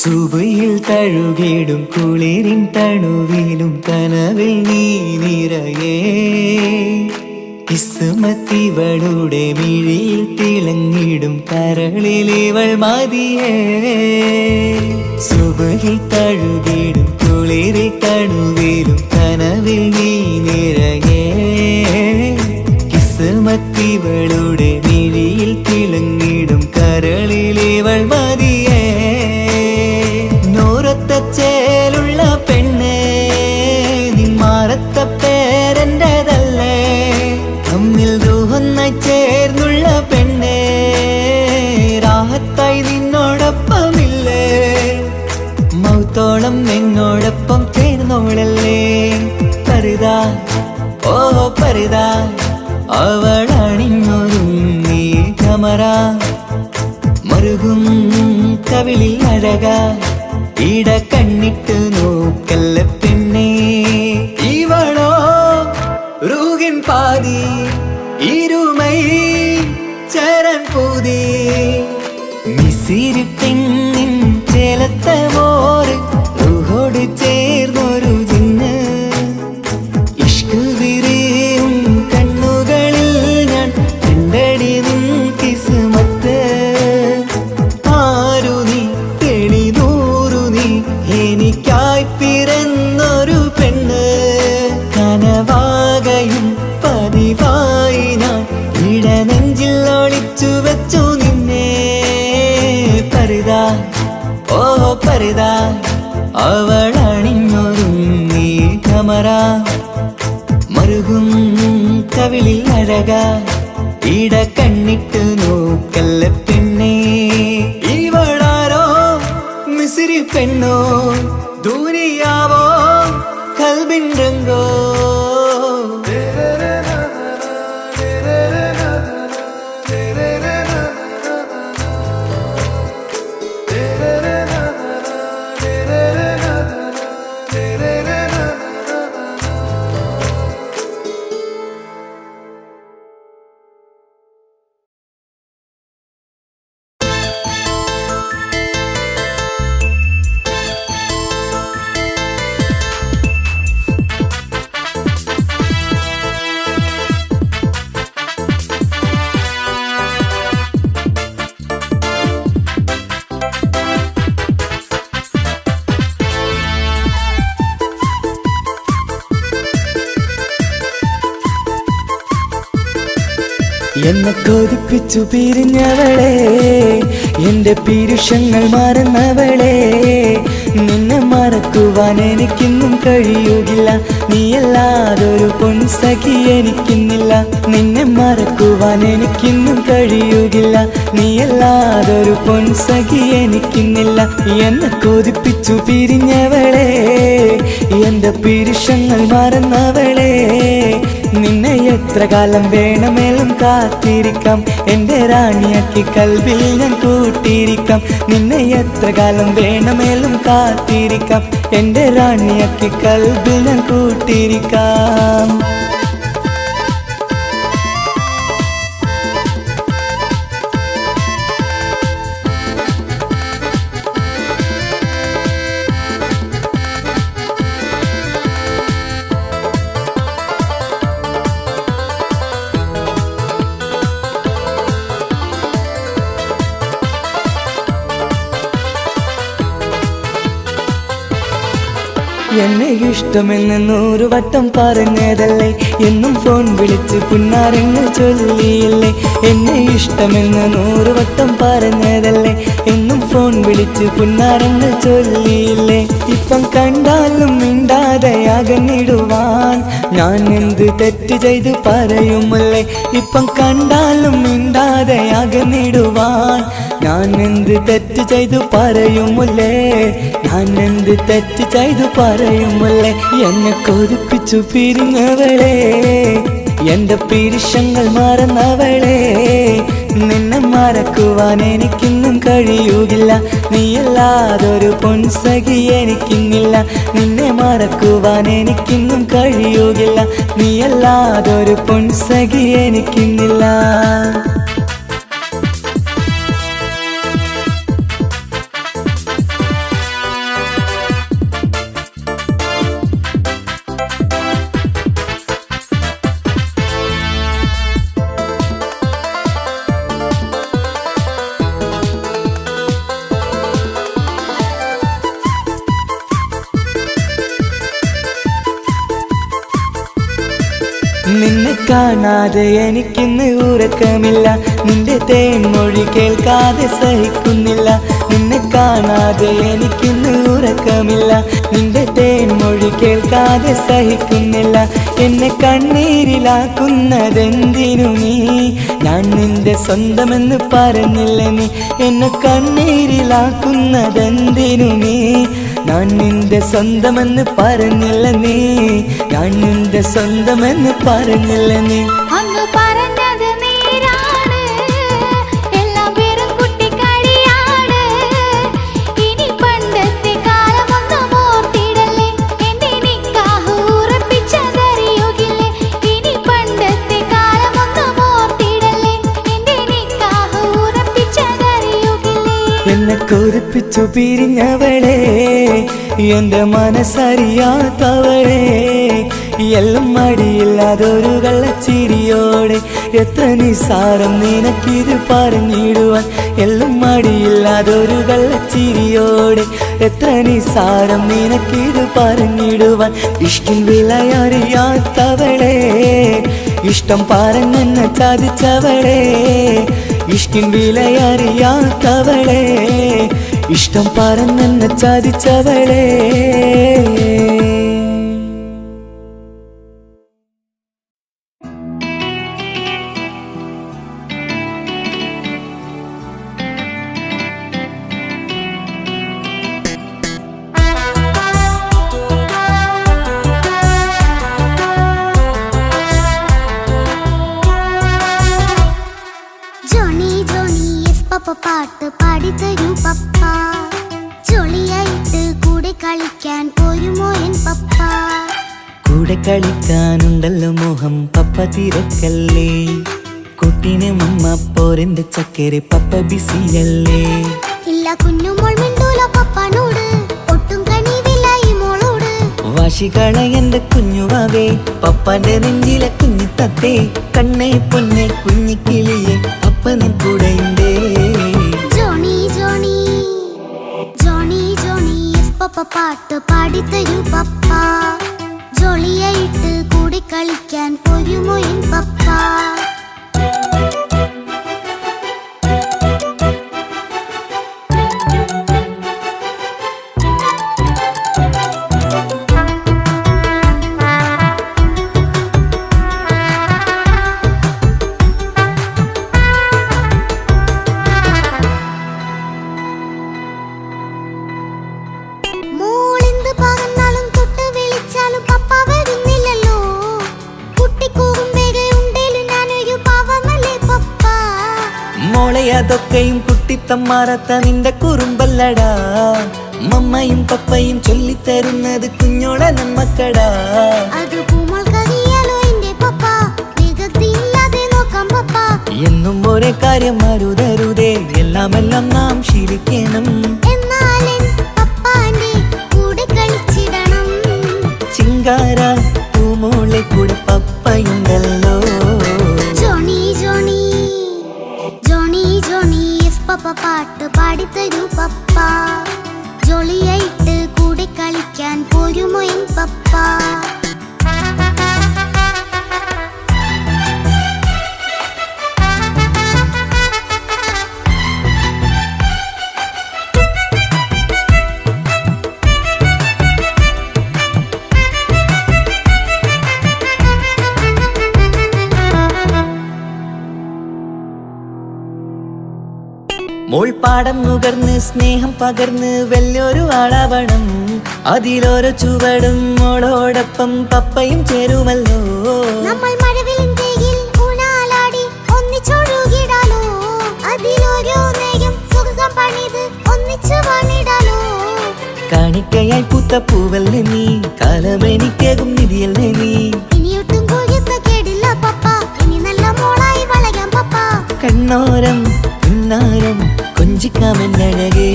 സുബയിൽ തഴുകിടും കുളിരിൻ തണുവിലും കനവിൽ നീ നിറയേ. കിസ്മത്തിവളുടെ മിഴിയിൽ തിളങ്ങിടും കരളിലിവൾ മതിയേ. സുബയിൽ തഴുകിടും കുളിരിൽ തണുവിലും കനവിൽ നീ നിറയേ. കിസ്മത്തിവളുടെ മിഴിയിൽ തിളങ്ങിടും കരളിലിവൾ മതിയേ. ചേലുള്ള പെണ്ണേ നിന്മാറത്ത പേരെന്റേതല്ലേ. തമ്മിൽ റൂഹൊന്നായി ചേർന്നുള്ള പെണ്ണേ രാഹത്ത് ഇട കണ്ണിട്ട് നോക്കല്ല പെണ്ണേ ഇവളോ റൂഹിൻ പാതി ഇരുമൈ ചരൻ പൂതി മിസിരി പെണ്ണിൻ ചേലത്തെ മോറ് റൂഹോട് ചേർന്നൊരു ജിന്ന് ഇഷ്ക് വിരിയും കണ്ണുകളിൽ ഞാൻ കണ്ടടി നിൻ കിസ്മത്ത് ആരു നീ തെളിനൂറു നീ എനിക്കായി പിറന്നൊരു പെണ്ണ് കനവാകയും പതിവായി ഞാൻ ഇടനെഞ്ചിൽ ഒളിച്ചു വെച്ചു നിന്നെ പരിതാ ഓ പരിതാ അവളണിഞ്ഞൊരുങ്ങി കമറ മറുകും കവിളിൽ അഴക ഇട കണ്ണിട്ട് നോക്കല്ല പെണ്ണേ ഇവളാരോ മിസിരി പെണ്ണോ ദൂരിയാവോ കൽബിൻ രംഗോ എന്നെ കൊതിപ്പിച്ചു പിരിഞ്ഞവളെ എന്റെ പീരുഷങ്ങൾ മറന്നവളെ നിന്നെ മറക്കുവാൻ എനിക്കിന്നും കഴിയുകില്ല നീയല്ലാതൊരു പൊൻസഖി എനിക്കിന്നില്ല നിന്നെ മറക്കുവാൻ എനിക്കിന്നും കഴിയുകില്ല നീയല്ലാതൊരു പൊൻസഖി എനിക്കിന്നില്ല എന്നെ കൊതിപ്പിച്ചു പിരിഞ്ഞവളെ എന്റെ പീരുഷങ്ങൾ മറന്നവളെ നിന്നെ എത്ര കാലം വേണമെങ്കിലും കാത്തിരിക്കാം എന്റെ റാണിയാക്കി കൽബിൽ ഞാൻ കൂട്ടിയിരിക്കാം നിന്നെ എത്ര കാലം വേണമെങ്കിലും കാത്തിരിക്കാം എന്റെ റാണിയാക്കി കൽബിൽ ഞാൻ കൂട്ടിയിരിക്കാം എന്നെ ഇഷ്ടമെന്ന് 100 വട്ടം പറഞ്ഞതല്ലേ എന്നും ഫോൺ വിളിച്ച് പുന്നാരങ്ങൾ ചൊല്ലിയില്ലേ എന്നെ ഇഷ്ടമെന്ന് 100 വട്ടം പറഞ്ഞതല്ലേ എന്നും ഫോൺ വിളിച്ച് പുന്നാരങ്ങൾ ചൊല്ലിയില്ലേ ഇപ്പം കണ്ടാലും മിണ്ടാതെ അകന്നിടുവാൻ ഞാൻ എന്ത് തെറ്റ് ചെയ്ത് പറയുമല്ലേ ഇപ്പം കണ്ടാലും മിണ്ടാതെ അകന്നിടുവാൻ ഞാൻ എന്ത് തെറ്റ് ചെയ്തു പറയുമല്ലേ ഞാൻ എന്ത് തെറ്റ് ചെയ്തു പറയുമല്ലേ എന്നെ കൊതിപ്പിച്ചു പിരിഞ്ഞവളെ എന്റെ പീരുഷങ്ങൾ മറന്നവളെ നിന്നെ മറക്കുവാൻ എനിക്കിന്നും കഴിയുകില്ല നീയല്ലാതൊരു പൊൻസഖി എനിക്കിന്നില്ല നിന്നെ മറക്കുവാൻ എനിക്കിന്നും കഴിയുകില്ല നീയല്ലാതൊരു പൊൻസഖി എനിക്കിന്നില്ല നിന്നെ കാണാതെ എനിക്കിന്ന് ഉറക്കമില്ല നിന്റെ തേൻമൊഴി കേൾക്കാതെ സഹിക്കുന്നില്ല നിന്നെ കാണാതെ എനിക്കിന്ന് ഉറക്കമില്ല നിന്റെ തേൻമൊഴി കേൾക്കാതെ സഹിക്കുന്നില്ല എന്നെ കണ്ണീരിലാക്കുന്നതെന്തിനു നീ ഞാൻ നിന്റെ സ്വന്തമെന്ന് പറഞ്ഞില്ല നീ എന്നെ കണ്ണീരിലാക്കുന്നതെന്തിനു നീ ഞാൻ നിന്റെ സ്വന്തമെന്ന് പറഞ്ഞില്ല നീ ഞാൻ നിന്റെ സ്വന്തമെന്ന് പറഞ്ഞില്ല നീ അങ്ങ് പറഞ്ഞത് നേരാണ് എല്ലാം വെറും കുട്ടിക്കളിയാണ് ഇനി പണ്ടത്തെ കാലം എന്നെ കൊതിപ്പിച്ചു പിരിഞ്ഞവളെ എന്റെ മനസ്സറിയാത്തവളെ എല്ലാം മടിയില്ലാതൊരു കള്ളച്ചിരിയോടെ എത്ര നിസാരം നിനക്കിത് പറഞ്ഞിടുവാൻ എല്ലാം മടിയില്ലാതൊരു കള്ളച്ചിരിയോടെ എത്ര നിസാരം നിനക്കിത് പറഞ്ഞിടുവാൻ ഇഷ്കിൻ വിലയറിയാത്തവളെ ഇഷ്ടം പറഞ്ഞെന്നെ ചതിച്ചവളെ ഇഷ്കിൻ വിലയറിയാത്തവളെ ഇഷ്ടം പറഞ്ഞെന്നെ ചതിച്ചവളെ പാട്ട് പാടിത്തരൂ പപ്പ ജോളിയായിട്ട് കൂടെ കളിക്കാൻ പോരുമോ എൻ പപ്പ കൂടെ കളിക്കാനുണ്ടല്ലോ മോഹം പപ്പ തിരക്കല്ലേ കുട്ടീനെ മമ്മ പോരെന്റെ ചക്കരെ പപ്പ ബിസിയല്ലേ ഇല്ല കുഞ്ഞുമോൾ മിണ്ടൂല പപ്പനോട് ഒട്ടും കണിവില്ല ഈ മോളോട് വാശികള എന്റെ കുഞ്ഞുവാവേ പപ്പന്റെ നെഞ്ചിലെ കുഞ്ഞു തത്തേ കണ്ണേ പൊന്നെ കുഞ്ഞിക്കിളിയെ പപ്പനും കൂടെയുണ്ടേ ജോണി ജോണി ജോണി ജോണി പപ്പ പാട്ട് പാടിത്തരൂ പപ്പ ജോളിയായിട്ട് കൂടെ കളിക്കാൻ പോരുമോ എൻ പപ്പ അതൊക്കെയും കുട്ടിത്തമ്മാറത്ത നിന്റെ കുറുമ്പല്ലടാ മമ്മയും പപ്പയും ചൊല്ലിത്തരുന്നത് കുഞ്ഞോളെ നമ്മക്കടാ എന്നും ഒരേ കാര്യം അരുതരുതേ എല്ലാം നാം ശീലിക്കണം ചിങ്കാര പൂമോളെ കൂടെ പപ്പയുണ്ടല്ലോ പപ്പ പാട്ട് പാടിത്തരൂ പപ്പ ജോളിയായിട്ട് കൂടെ കളിക്കാൻ പോരുമോ എൻ പപ്പ മോൾപ്പാടം നുകർന്ന് സ്നേഹം പകർന്ന് വലിയൊരു ആളാവണം അതിലോരോ ചുവടും മോളോടൊപ്പം പപ്പയും ചേരുമല്ലോ നമ്മൾ മഴവിലിൻ ഊനാലാടി ഒന്നിച്ചൊഴുകിടാലോ അതിലോരോ നേരം സുഖം പണിത് ഒന്നിച്ചു വാണിടാലോ കാണിക്കയായി പൂത്ത പൂവല്ലേ നീ കാലമെനിക്കേകും നിധിയല്ലേ നീ ഇനിയൊട്ടും കൂടിയത്ത കേടില്ല പപ്പ ഇനി നല്ല മോളായി വളരാം പപ്പ കണ്ണോരം പിന്നാരം കൊഞ്ചിക്കാമെന്നഴകേ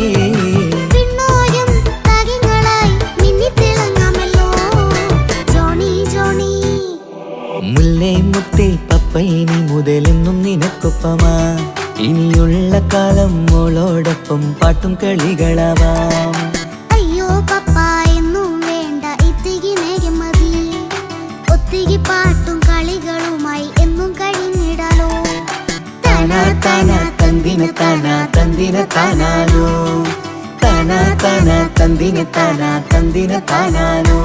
പിന്നോരം താരങ്ങളായി മിന്നിത്തിളങ്ങാമല്ലോ ജോണി ജോണി മുല്ലേ മുത്തേ പപ്പയിനി മുതലെന്നും നിനക്കൊപ്പമാ ഇനിയുള്ള കാലം മോളോടൊപ്പം പാട്ടും കളികളാവാം അയ്യോ പപ്പ എന്നും വേണ്ട ഇത്തിരി നേരം മതി ഒത്തിരി പാട്ടും കളികളുമായി എന്നും കഴിഞ്ഞിടാലോ താനാ താനാ തന്തിന താനാ തന്തിന താനാലോ താനാ താനാ തന്തിന താനാ തന്തിന താനാലോ